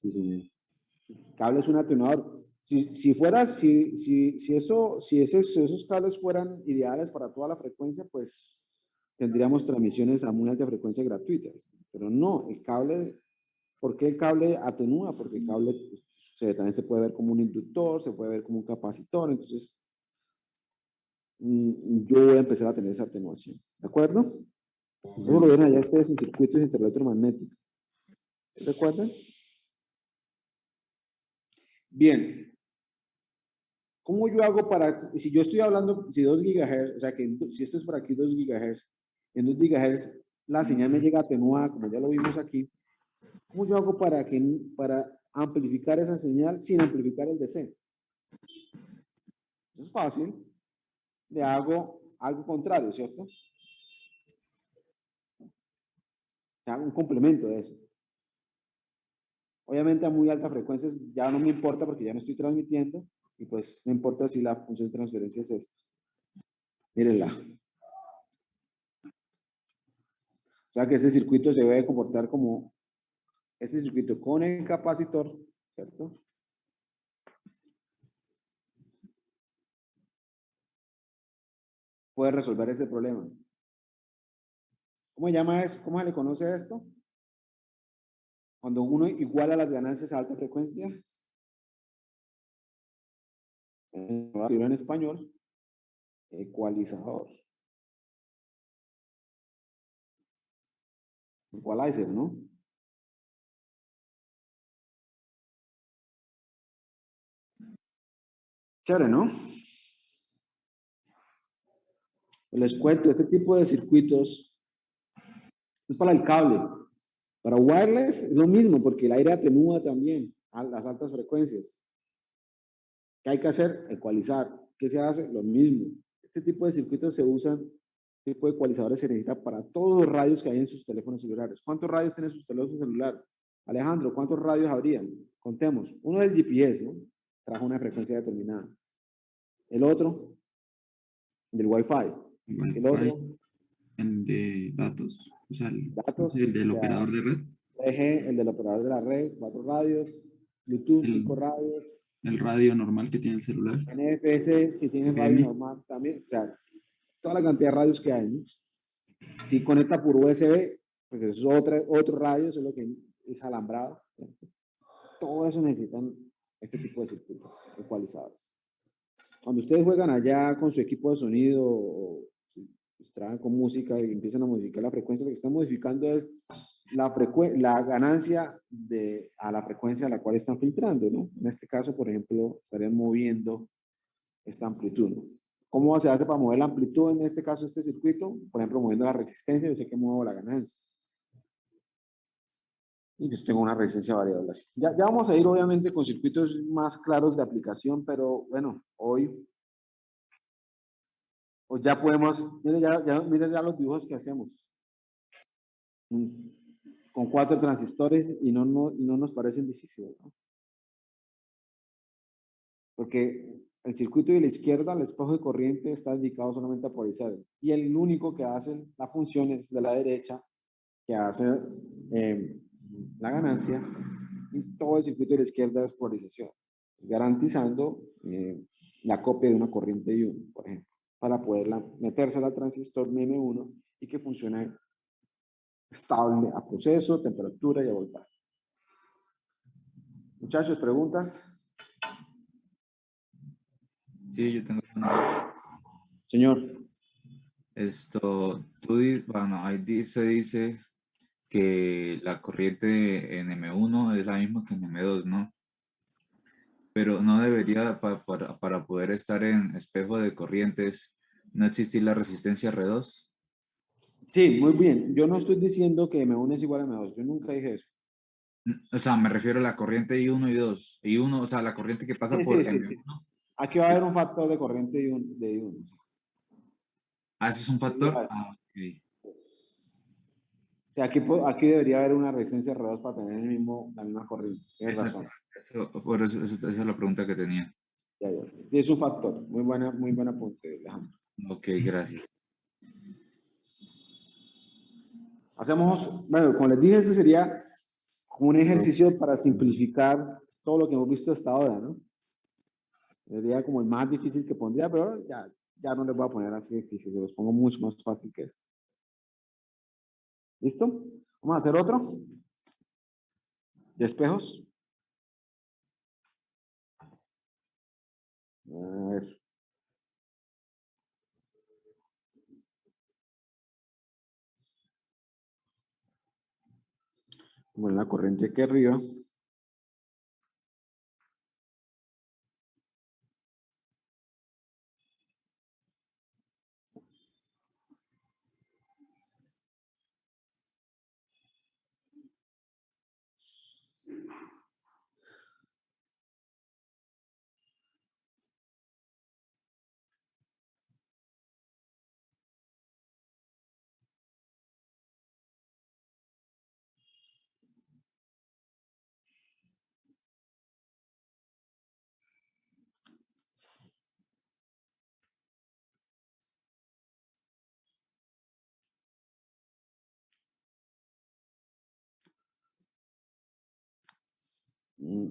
Sí, señor. El cable es un atenuador. Si esos cables fueran ideales para toda la frecuencia, pues tendríamos transmisiones a muy alta frecuencia gratuitas. Pero no, el cable, ¿por qué el cable atenúa? Porque el cable también se puede ver como un inductor, se puede ver como un capacitor, entonces yo voy a empezar a tener esa atenuación. ¿De acuerdo? Eso lo vieron allá ustedes en circuitos electromagnéticos. ¿Recuerdan? Bien. ¿Cómo yo hago para, si yo estoy hablando, si 2 GHz, o sea que si esto es por aquí 2 GHz, en 2 GHz la señal me llega atenuada, como ya lo vimos aquí, ¿cómo yo hago para amplificar esa señal sin amplificar el DC? Eso es fácil. Le hago algo contrario, ¿cierto? Le hago un complemento de eso. Obviamente a muy altas frecuencias ya no me importa porque ya no estoy transmitiendo y pues no importa si la función de transferencia es esta. Mírenla. O sea que este circuito se debe comportar como este circuito con el capacitor, ¿cierto? Puede resolver ese problema. ¿Cómo se llama eso? ¿Cómo se le conoce a esto? Cuando uno iguala las ganancias a alta frecuencia. En español, ecualizador. Equalizer, ¿no? Chévere, ¿no? Les cuento, este tipo de circuitos es para el cable. Para wireless es lo mismo, porque el aire atenúa también a las altas frecuencias. ¿Qué hay que hacer? Ecualizar. ¿Qué se hace? Lo mismo. Este tipo de circuitos se usan, este tipo de ecualizadores se necesita para todos los radios que hay en sus teléfonos celulares. ¿Cuántos radios tienen sus teléfonos celulares? Alejandro, ¿cuántos radios habrían? Contemos. Uno es el GPS, ¿no? Trajo una frecuencia determinada. El otro, del Wi-Fi. El otro, el de datos, o sea, datos, el del o sea, operador de red. eje, el del operador de la red, 4 radios, Bluetooth, 5 radios. El radio normal que tiene el celular. NFC, si tiene radio normal también, o sea, toda la cantidad de radios que hay, ¿no? Si conecta por USB, pues eso es otro radio, eso es lo que es alambrado. Todo eso necesitan este tipo de circuitos ecualizados. Cuando ustedes juegan allá con su equipo de sonido o si trabajan con música y empiezan a modificar la frecuencia, lo que están modificando es la ganancia a la frecuencia a la cual están filtrando, ¿no? En este caso, por ejemplo, estarían moviendo esta amplitud, ¿no? ¿Cómo se hace para mover la amplitud en este caso, este circuito? Por ejemplo, moviendo la resistencia, yo sé que muevo la ganancia. Y pues tengo una resistencia variable así. Ya vamos a ir obviamente con circuitos más claros de aplicación, pero bueno, hoy ya podemos, miren ya los dibujos que hacemos. Con 4 transistores y no nos parecen difíciles, ¿no? Porque el circuito de la izquierda, el espejo de corriente, está dedicado solamente a polarizar. Y el único que hace la función es de la derecha, que hace la ganancia, y todo el circuito de la izquierda es polarización, garantizando la copia de una corriente I1, por ejemplo, para poderla metérsela al transistor M1 y que funcione estable a proceso, temperatura y a voltaje. Muchachos, ¿preguntas? Sí, yo tengo una. Señor. Tú dices, bueno, ahí dice que la corriente en M1 es la misma que en M2, ¿no? Pero no debería, para poder estar en espejo de corrientes, no existir la resistencia R2. Sí, muy bien. Yo no estoy diciendo que M1 es igual a M2. Yo nunca dije eso. O sea, me refiero a la corriente I1 y 2. I1, o sea, la corriente que pasa por M1. Sí. Aquí va a haber un factor de corriente de I1. Sí. Ah, ¿eso es un factor? Ah, ok. O sea, aquí debería haber una resistencia R2 para tener la misma corriente. Tienes razón. Esa es la pregunta que tenía. Ya. Sí, es un factor. Muy buena apunte, Alejandro. Ok, gracias. Hacemos, bueno, como les dije, este sería como un ejercicio para simplificar todo lo que hemos visto hasta ahora, ¿no? Sería como el más difícil que pondría, pero ya no les voy a poner así difícil, los pongo mucho más fácil que esto. ¿Listo? Vamos a hacer otro. ¿De espejos? A ver. Bueno, la corriente aquí arriba.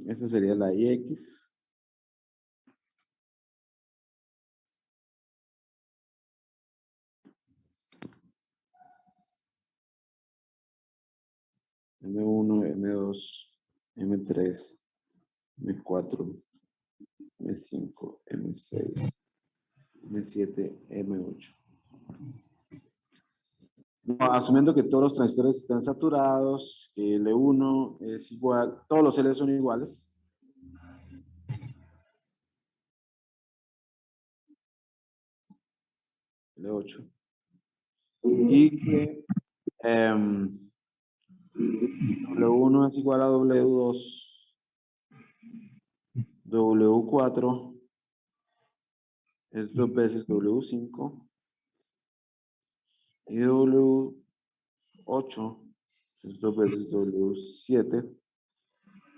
Esta sería la IX. M1, M2, M3, M4, M5, M6, M7, M8. No, asumiendo que todos los transistores están saturados, que L1 es igual, todos los L son iguales. L8. Y que W1 es igual a W2, W4 es 2 veces W5 y W8 es 2 veces W7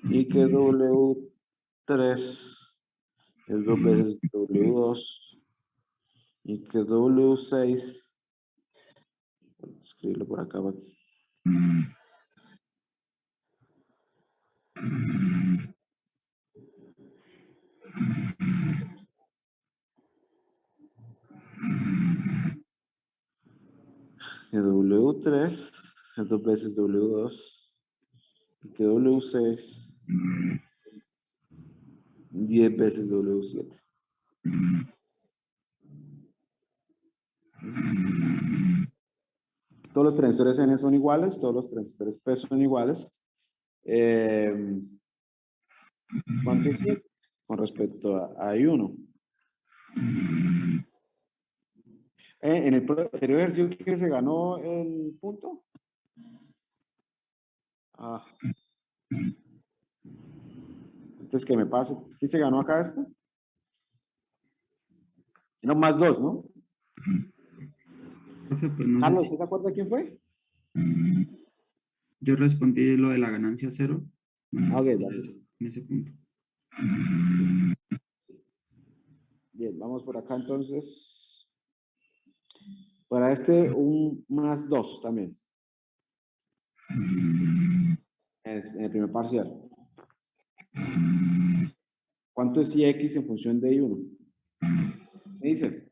y que W3 es 2 veces W2 y que W6, escribirlo por acá, que W3 es 2 veces W2 y que W6 10 veces W7. Todos los transistores N son iguales, todos los transistores P son iguales. ¿Cuánto es X? Con respecto a I1. En el anterior ejercicio, ¿quién se ganó el punto? Ah. Antes que me pase, ¿quién se ganó acá esto? No, más 2, ¿no? Profe, pues no sé Carlos, si ¿usted se acuerda quién fue? yo respondí lo de la ganancia cero. Ah, ok, dale. En ese punto. Bien, vamos por acá entonces. Para este, un más 2 también. En el primer parcial. ¿Cuánto es X en función de I1? ¿Qué dice?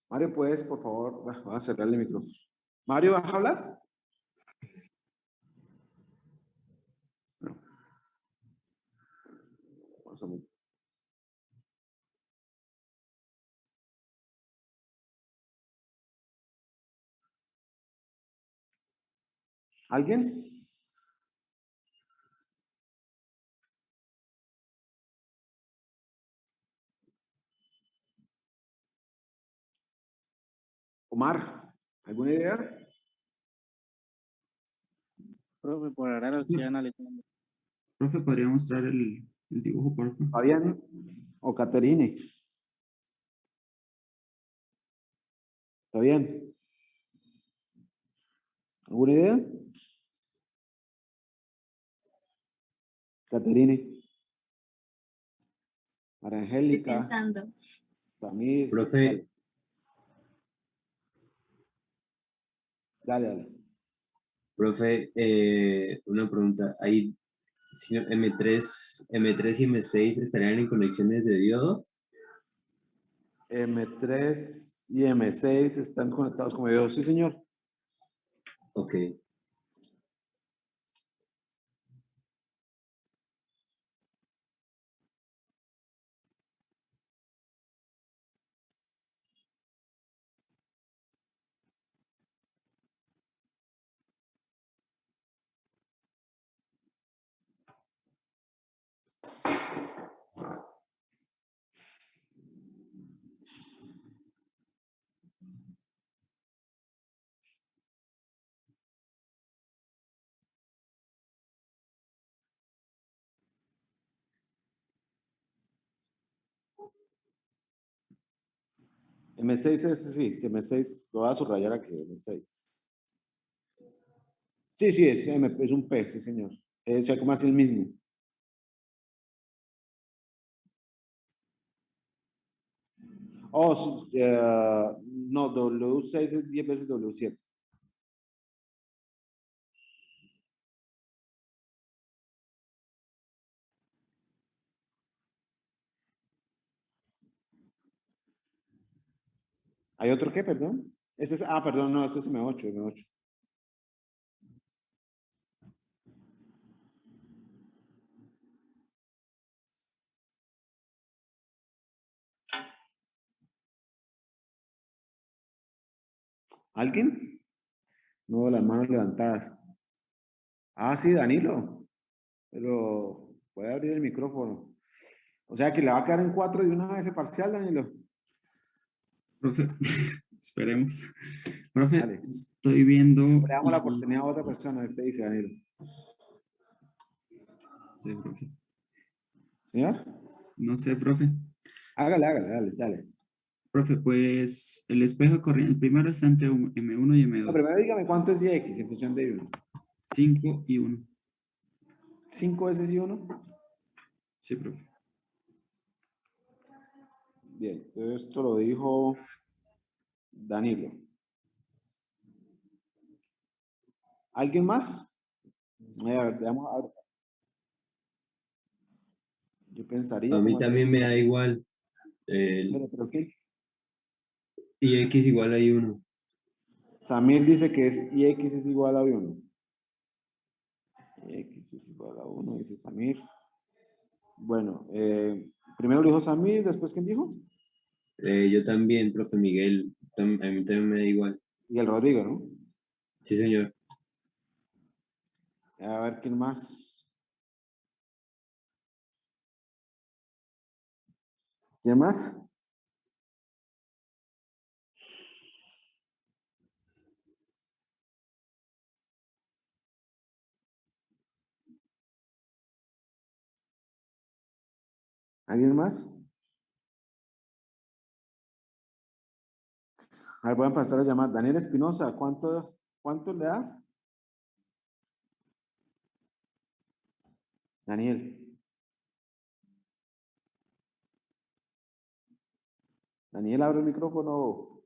Mario, ¿puedes, por favor? Voy a cerrarle el micrófono. Mario, ¿vas a hablar? No. Vamos a ver. ¿Alguien? Omar, ¿alguna idea? Profe, por ahora lo estoy analizando. Profe, ¿podría mostrar el dibujo, por favor? ¿Fabián o Caterine? ¿Está bien? ¿Alguna idea? Caterine. María Estoy Angélica. pensando. Samir. Profe, Dale. profe, una pregunta. Ahí, si M3 y M6 estarían en conexiones de diodo. M3 y M6 están conectados como yo. Sí, señor. Ok. M6 es, sí, M6, lo voy a subrayar aquí, M6. Sí, sí, es un P, sí, señor. Es como así el mismo. Oh, no, W6 es 10 veces W7. ¿Hay otro qué, perdón? Este es, perdón, no, este es M8, M8. ¿Alguien? No, las manos levantadas. Sí, Danilo. Pero puede abrir el micrófono. O sea que le va a quedar en 4 de una vez el parcial, Danilo. Profe, esperemos. Profe, Dale. estoy viendo... Le damos la oportunidad a otra persona, usted dice, Danilo. Sí, profe. ¿Señor? No sé, profe. Hágale, dale. Profe, pues el espejo corriente, el primero está entre M1 y M2. No, primero dígame cuánto es X en función de 1. 5 y 1. 5 veces y 1. Sí, profe. Bien, entonces esto lo dijo Danilo. ¿Alguien más? A ver, veamos a ver. Yo pensaría... A mí como- también me da igual. ¿Pero qué? Y X igual hay 1. Samir dice que es y X es igual a 1. X es igual a 1, dice Samir. Bueno, primero lo dijo Samir, después ¿quién dijo? Yo también, profe Miguel. A mí también me da igual. Y el Rodrigo, ¿no? Sí, señor. A ver, ¿quién más? ¿Quién más? ¿Alguien más? A ver, voy a pasar a llamar. Daniel Espinosa, ¿cuánto le da? Daniel. Daniel, abre el micrófono.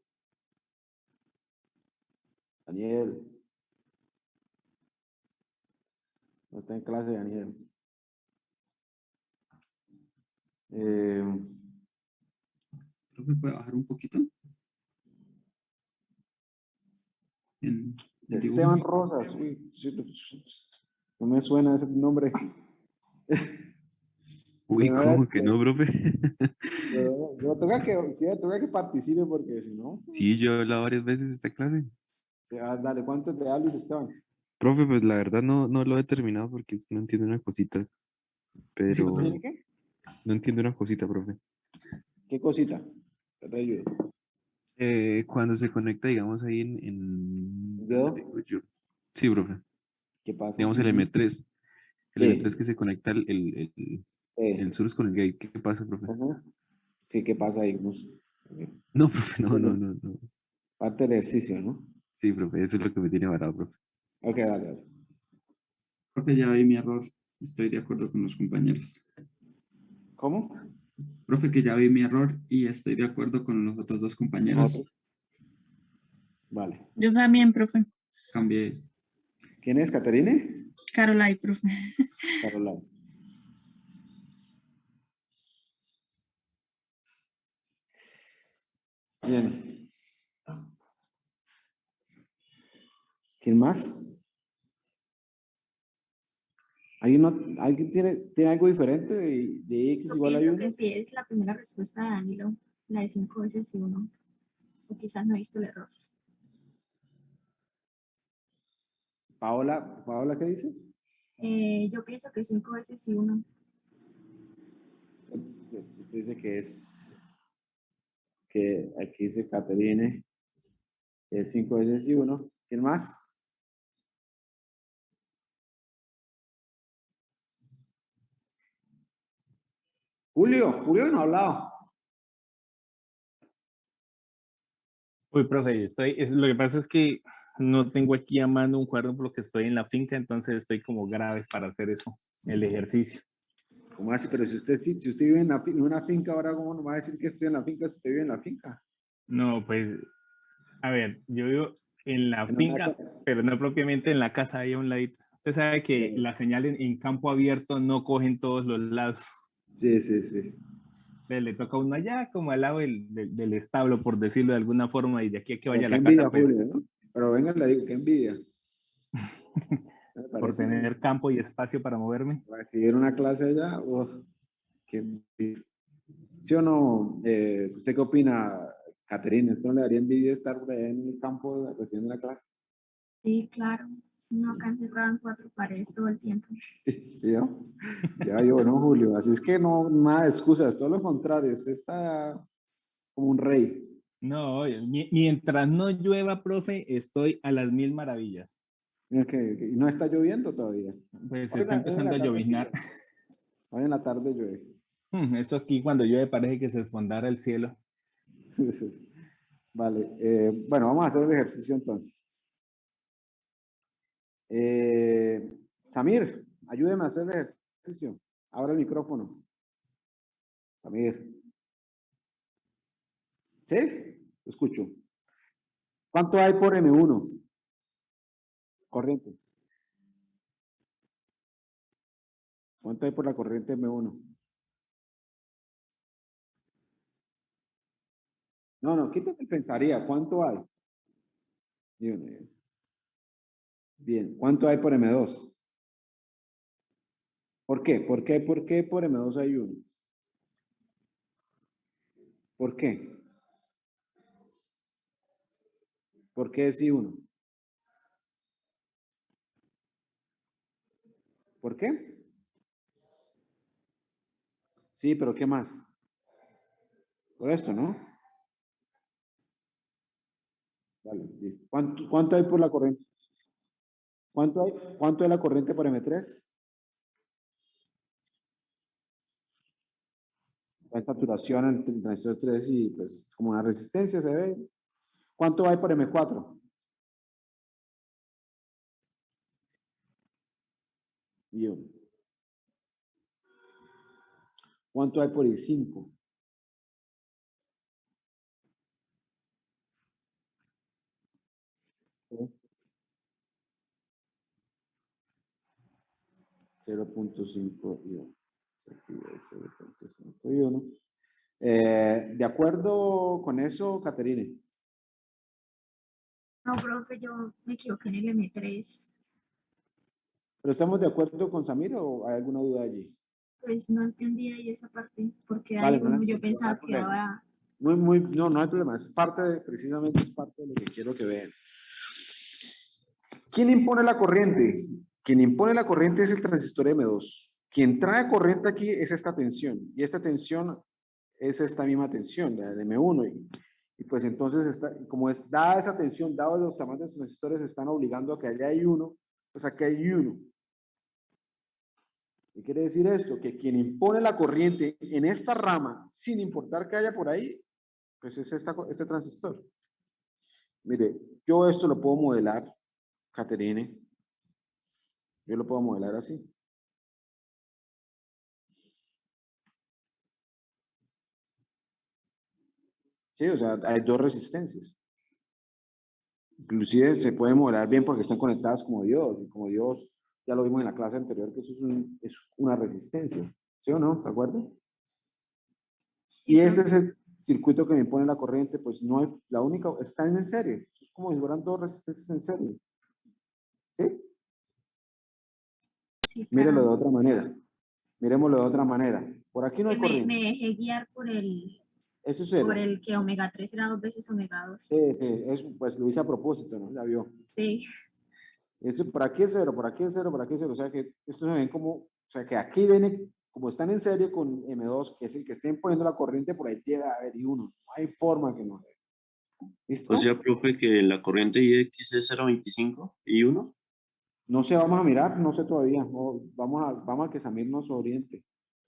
Daniel. No está en clase, Daniel. Profe, ¿puede bajar un poquito? El dibujo. Esteban Rosas. Uy, no me suena ese nombre. Uy, ¿cómo que no, profe? Yo toca que participe porque si no. Sí, yo he hablado varias veces de esta clase. Dale, ¿cuánto te da Luis Esteban? Profe, pues la verdad no lo he terminado porque no entiendo una cosita. Pero ¿Tiene qué? no entiendo una cosita, profe. ¿Qué cosita? Yo te ayudo. Cuando se conecta, digamos, ahí en ¿Yo? Sí, profe. ¿Qué pasa? Digamos el M3. El Sí. M3 que se conecta el source con el gate. ¿Qué pasa, profe? Ajá. Sí, ¿qué pasa ahí? No sé. No, profe, no. Parte del ejercicio, ¿no? Sí, profe, eso es lo que me tiene varado, profe. Ok, dale. Profe, ya vi mi error. Estoy de acuerdo con los compañeros. ¿Cómo? Profe, que ya vi mi error y estoy de acuerdo con los otros dos compañeros. Vale. Yo también, profe. Cambié. ¿Quién es, Caterine? Carolai, profe. Caroline. Bien. ¿Quién más? ¿Alguien tiene algo diferente de X Yo igual a pienso 1? que sí es la primera respuesta de Danilo, la de 5 veces y 1. O quizás no he visto el error. Paola, ¿qué dice? Yo pienso que 5 veces y 1. Usted dice que aquí dice Caterine, que es 5 veces y 1. ¿Quién más? Julio no ha hablado. Uy, profe, lo que pasa es que no tengo aquí a mano un cuaderno por lo que estoy en la finca, entonces estoy como grave para hacer eso, el ejercicio. ¿Cómo así? Pero si usted vive en una finca, ahora ¿cómo no va a decir que estoy en la finca si usted vive en la finca? No, pues, a ver, yo vivo en la finca, pero no propiamente en la casa, ahí a un ladito. Usted sabe que la señal en campo abierto no coge en todos los lados. Sí. Le toca a uno allá, como al lado del establo, por decirlo de alguna forma, y de aquí a que vaya a Qué la envidia, casa, pues, Julio, ¿no? Pero venga, le digo, qué envidia. Me por parece tener campo y espacio para moverme. recibir una clase allá, uf, qué envidia. ¿Sí o no? ¿Usted qué opina, Caterina? ¿Esto no le daría envidia estar por allá en el campo recibiendo la clase? Sí, claro. Uno acá encerrado en cuatro paredes todo el tiempo. ¿Yo? Ya yo, no, Julio. Así es que no, nada de excusas, todo lo contrario. Usted está como un rey. No, mientras no llueva, profe, estoy a las 1000 maravillas. Y no está lloviendo todavía. Pues Hoy está en empezando la a tarde lloviznar. llueve. Hoy en la tarde llueve. Eso aquí cuando llueve parece que se esfondara el cielo. Vale. Bueno, vamos a hacer el ejercicio entonces. Samir, ayúdeme a hacer el ejercicio. Abra el micrófono. Samir. ¿Sí? Lo escucho. ¿Cuánto hay por M1? Corriente. ¿Cuánto hay por la corriente M1? No, quítate el pensaría. ¿Cuánto hay? Bien. ¿Cuánto hay por M2? ¿Por qué? ¿Por qué? ¿Por qué por M2 hay 1? ¿Por qué? ¿Por qué es I1? ¿Por qué? Sí, pero ¿qué más? Por esto, ¿no? Vale, listo. ¿Cuánto hay por la corriente? ¿Cuánto hay la corriente por M3? La saturación entre el transistor 3 y pues como una resistencia se ve. ¿Cuánto hay por M4? Y 1. ¿Cuánto hay por I5? ¿Sí? 0.5 y 1. Aquí hay 0.5 y 1. ¿De acuerdo con eso, Caterine? No, profe, yo me equivoqué en el M3. ¿Pero estamos de acuerdo con Samir o hay alguna duda allí? Pues no entendí ahí esa parte, porque Vale, ahí no, como yo no hay pensaba que problema. daba... No hay problema. Es parte de, precisamente es parte de lo que quiero que vean. ¿Quién impone la corriente? Quien impone la corriente es el transistor M2. Quien trae corriente aquí es esta tensión. Y esta tensión es esta misma tensión, la de M1. Y pues entonces, como es dada esa tensión, dados los tamaños de los transistores, están obligando a que allá hay uno, pues aquí hay uno. ¿Qué quiere decir esto? Que quien impone la corriente en esta rama, sin importar que haya por ahí, pues es este transistor. Mire, yo esto lo puedo modelar, Caterine. Yo lo puedo modelar así. Sí, o sea, hay dos resistencias. Inclusive se puede modelar bien porque están conectadas como Dios. Y como Dios, ya lo vimos en la clase anterior, que eso es una resistencia. ¿Sí o no? ¿De acuerdo? Y ese es el circuito que me impone la corriente, pues no hay, la única, está en serie. Es como si fueran dos resistencias en serie. ¿Sí? Sí, Mírelo de claro. otra manera. Miremoslo de otra manera. Por aquí no hay Me corriente. dejé guiar por Eso es cero. que omega 3 era 2 veces omega 2. Eso, pues lo hice a propósito, ¿no? Ya vio. Sí. Esto, por aquí es cero, por aquí es cero, por aquí es cero. O sea que esto se ven como, o sea que aquí viene, como están en serie con M2, que es el que estén poniendo la corriente, por ahí debe haber I1. No hay forma que no. ¿Listo? O sea, profe, que la corriente IX es 0.25 y 1. No sé, vamos a mirar, no sé todavía. Vamos a que Samir nos oriente.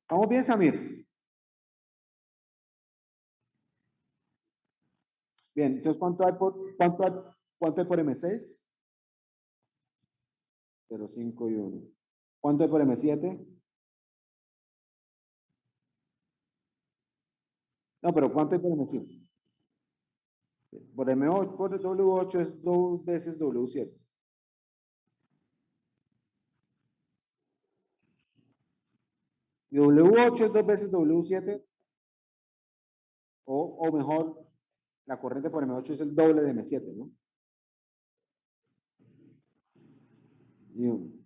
¿Vamos bien, Samir? Bien, entonces, ¿cuánto hay por M6? 0.5 y 1. ¿Cuánto hay por M7? No, pero ¿cuánto hay por M7? Por M8, por W8 es 2 veces W7. Y W8 es 2 veces W7. O mejor, la corriente por M8 es el doble de M7, ¿no? I1.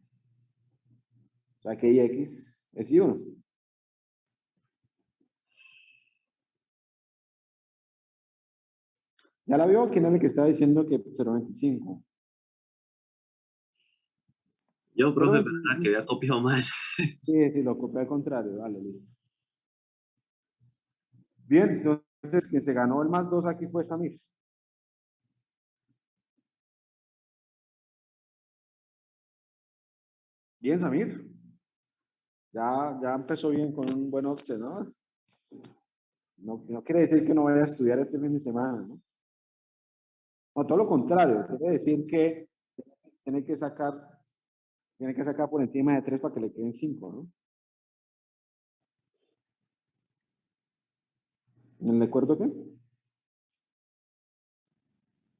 O sea que IX es I1. ¿Ya la vio? ¿Quién es el que estaba diciendo que 0.25? Yo, profe, pero que había copiado mal. Sí, lo copié al contrario. Vale, listo. Bien, entonces quien se ganó el más 2 aquí fue Samir. Bien, Samir. Ya empezó bien con un buen offset, ¿no? No quiere decir que no vaya a estudiar este fin de semana, ¿no? No, todo lo contrario. Quiere decir que tiene que sacar por encima de 3 para que le queden 5, ¿no? ¿Me acuerdo qué?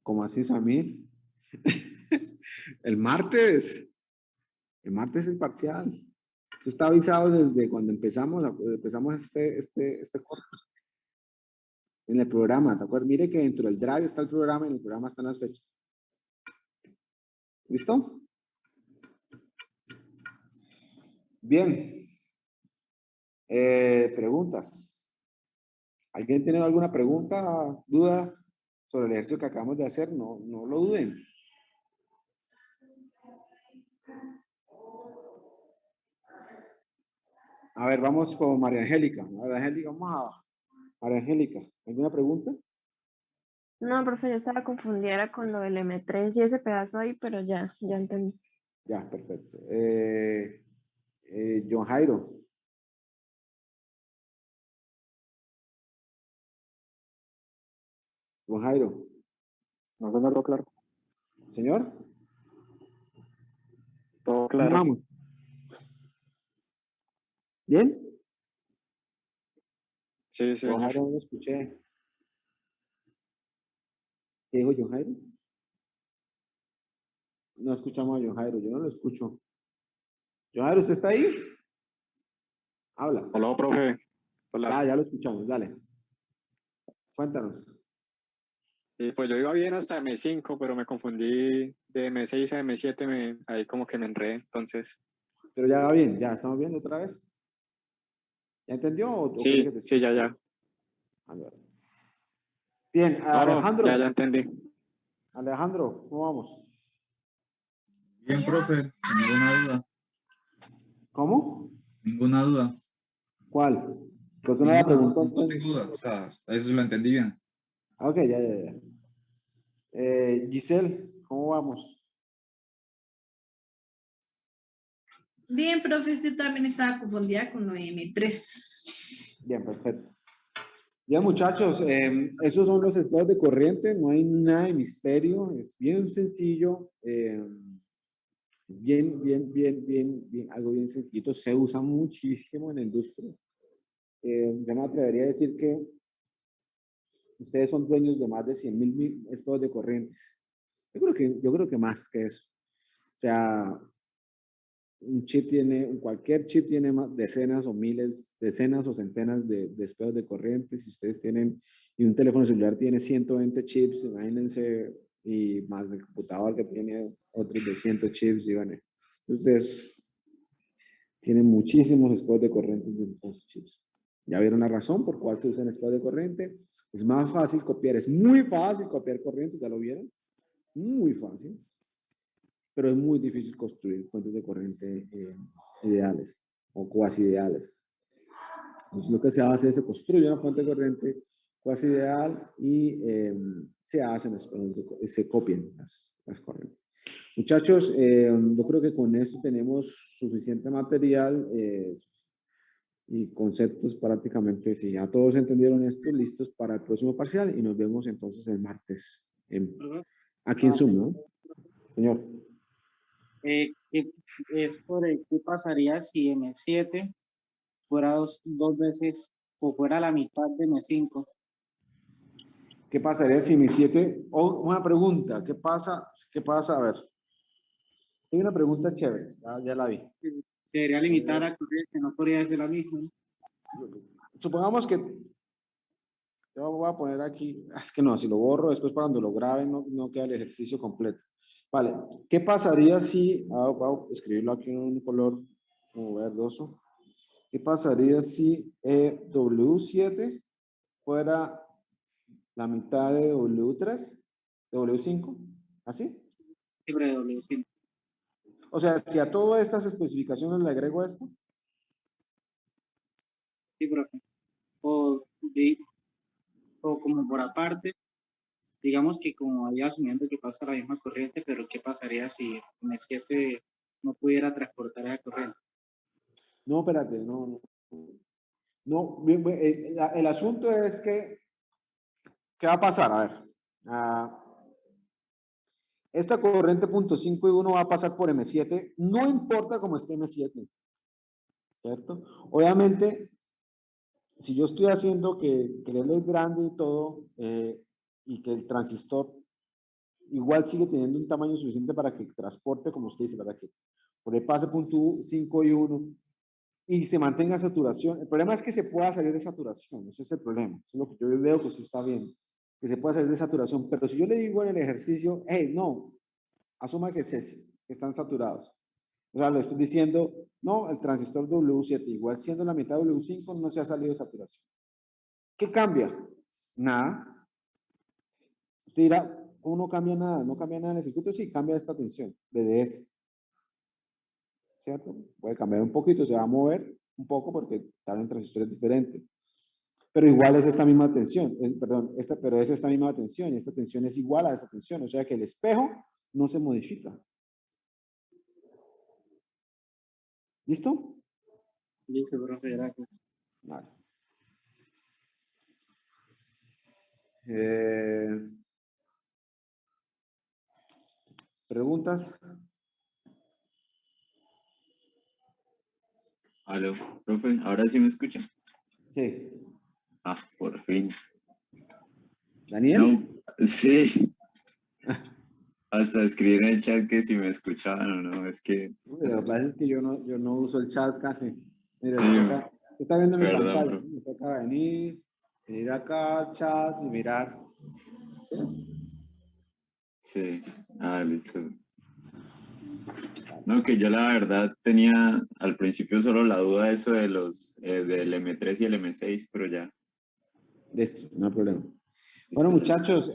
¿Cómo así, Samir? El martes es el parcial. Esto está avisado desde cuando empezamos este curso. En el programa, ¿te acuerdas? Mire que dentro del drive está el programa y en el programa están las fechas. ¿Listo? Bien. Preguntas. ¿Alguien tiene alguna pregunta, duda sobre el ejercicio que acabamos de hacer? No lo duden. A ver, vamos con María Angélica. María Angélica, María Angélica, ¿alguna pregunta? No, profe, yo estaba confundida era con lo del M3 y ese pedazo ahí, pero ya entendí. Ya, perfecto. John Jairo. John Jairo. No se me quedó claro. Señor. Todo claro. Vamos. ¿Bien? Sí, sí. John Jairo, no lo escuché. ¿Qué dijo John Jairo? No escuchamos a John Jairo, yo no lo escucho. John Jairo, ¿usted está ahí? Habla. Hola, profe. Hola. Ya lo escuchamos, dale. Cuéntanos. Sí, pues yo iba bien hasta M5, pero me confundí de M6 a M7, ahí como que me enredé, entonces. Pero ya va bien, ya estamos viendo otra vez. ¿Ya entendió? ¿O Sí, que sí, ya. Bien, No, Alejandro. ya entendí. Alejandro, ¿cómo vamos? Bien, profe, ninguna duda. ¿Cómo? Ninguna duda. ¿Cuál? Porque no la preguntó. No tengo duda, o sea, eso lo entendí bien. Ok, ya. Giselle, ¿cómo vamos? Bien, profe, yo también estaba confundida con lo de M3. Bien, perfecto. Ya, muchachos, esos son los estados de corriente, no hay nada de misterio, es bien sencillo, algo bien sencillito, se usa muchísimo en la industria. Yo me atrevería a decir que ustedes son dueños de más de 100.000 estados de corrientes. Yo creo que más que eso. O sea, cualquier chip tiene decenas o centenas de espejos de corriente. Si ustedes tienen, y un teléfono celular tiene 120 chips, imagínense, y más el computador que tiene otros 200 chips, y bueno, ustedes tienen muchísimos espejos de corriente en sus chips. Ya vieron la razón por cuál se usan espejos de corriente. Es más fácil copiar, es muy fácil copiar corriente, ¿ya lo vieron? Muy fácil. Pero es muy difícil construir fuentes de corriente ideales o cuasi ideales. Entonces lo que se hace es se construye una fuente de corriente cuasi ideal y se copian las corrientes. Muchachos, yo creo que con esto tenemos suficiente material y conceptos prácticamente. Si ya todos entendieron esto, listos para el próximo parcial y nos vemos entonces el martes aquí en Zoom, ¿no? Señor. ¿Qué pasaría si M7 fuera dos veces o fuera la mitad de M5? ¿Qué pasaría si M7? Una pregunta, ¿qué pasa? A ver, hay una pregunta chévere, ya la vi. Sería limitada a corriente, no podría ser la misma. Supongamos que Yo voy a poner aquí, es que no, si lo borro después para cuando lo grabe no queda el ejercicio completo. Vale, ¿qué pasaría si, voy a escribirlo aquí en un color como verdoso? ¿Qué pasaría si W7 fuera la mitad de W3, de W5? ¿Así? Libre de W5. O sea, si a todas estas especificaciones le agrego esto. Sí, profe. O como por aparte, digamos que como ahí asumiendo que pasa la misma corriente, pero ¿qué pasaría si M7 no pudiera transportar esa corriente? No, espérate, no. El asunto es que, ¿qué va a pasar? A ver, esta corriente .5 y 1 va a pasar por M7, no importa cómo esté M7, ¿cierto? Obviamente, si yo estoy haciendo que el es grande y todo, y que el transistor igual sigue teniendo un tamaño suficiente para que transporte, como usted dice, para que por ahí pase .5 y 1 y se mantenga saturación. El problema es que se pueda salir de saturación, eso es el problema. Eso es lo que yo veo que usted está viendo, que se pueda salir de saturación. Pero si yo le digo en el ejercicio, hey, no, asuma que es ese, que están saturados. O sea, le estoy diciendo, no, el transistor W7, igual siendo la mitad de W5, no se ha salido de saturación. ¿Qué cambia? Nada. Usted dirá, ¿cómo no cambia nada? ¿No cambia nada en el circuito? Sí, cambia esta tensión, BDS. ¿Cierto? Puede cambiar un poquito, se va a mover un poco porque tal el transistor es diferente. Pero igual es esta misma tensión, pero es esta misma tensión y esta tensión es igual a esta tensión. O sea que el espejo no se modifica. ¿Listo? Listo, profe, gracias. Vale. ¿Preguntas? Aló, profe, ¿ahora sí me escucha? Sí. Ah, por fin. ¿Daniel? No, sí. Hasta escribí en el chat que si me escuchaban o no, es que... Lo que pasa es que yo no uso el chat casi. Mira, Sí, usted está viendo mi perdón, pantalla. profe. Me toca venir acá al chat y mirar. ¿Sí? Sí, listo. No, que yo la verdad tenía al principio solo la duda de eso de los del M3 y el M6, pero ya. Listo, no hay problema. Bueno, muchachos,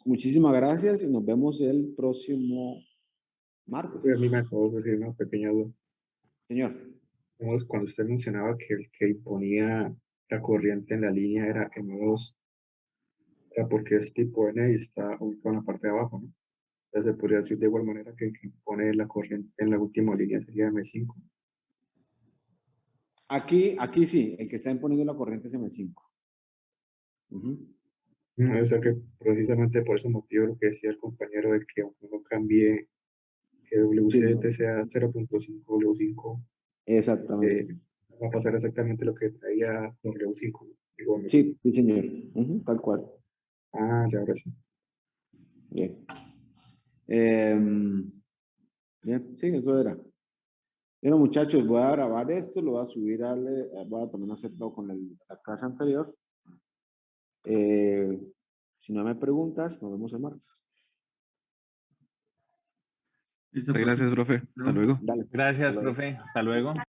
muchísimas gracias y nos vemos el próximo martes. A mí me acabó de surgir una pequeña duda. Señor. Cuando usted mencionaba que el que imponía la corriente en la línea era M2, era porque es tipo N y está ubicado en la parte de abajo, ¿no? Entonces se podría decir de igual manera que el que impone la corriente en la última línea sería M5. Aquí sí, el que está imponiendo la corriente es M5. O sea que precisamente por ese motivo lo que decía el compañero de que aunque uno cambie que W7 sea 0.5 W5, exactamente. va a pasar exactamente lo que traía W5. Digo, Sí, sí, señor. Tal cual. Ya ahora sí. Bien. Bien, sí, eso era. Bueno, muchachos, voy a grabar esto, lo voy a subir voy a también hacerlo con la clase anterior. Si no me preguntas, nos vemos el martes. Listo, gracias, profe. Hasta luego. Dale. Gracias, Hasta luego. profe. Hasta luego.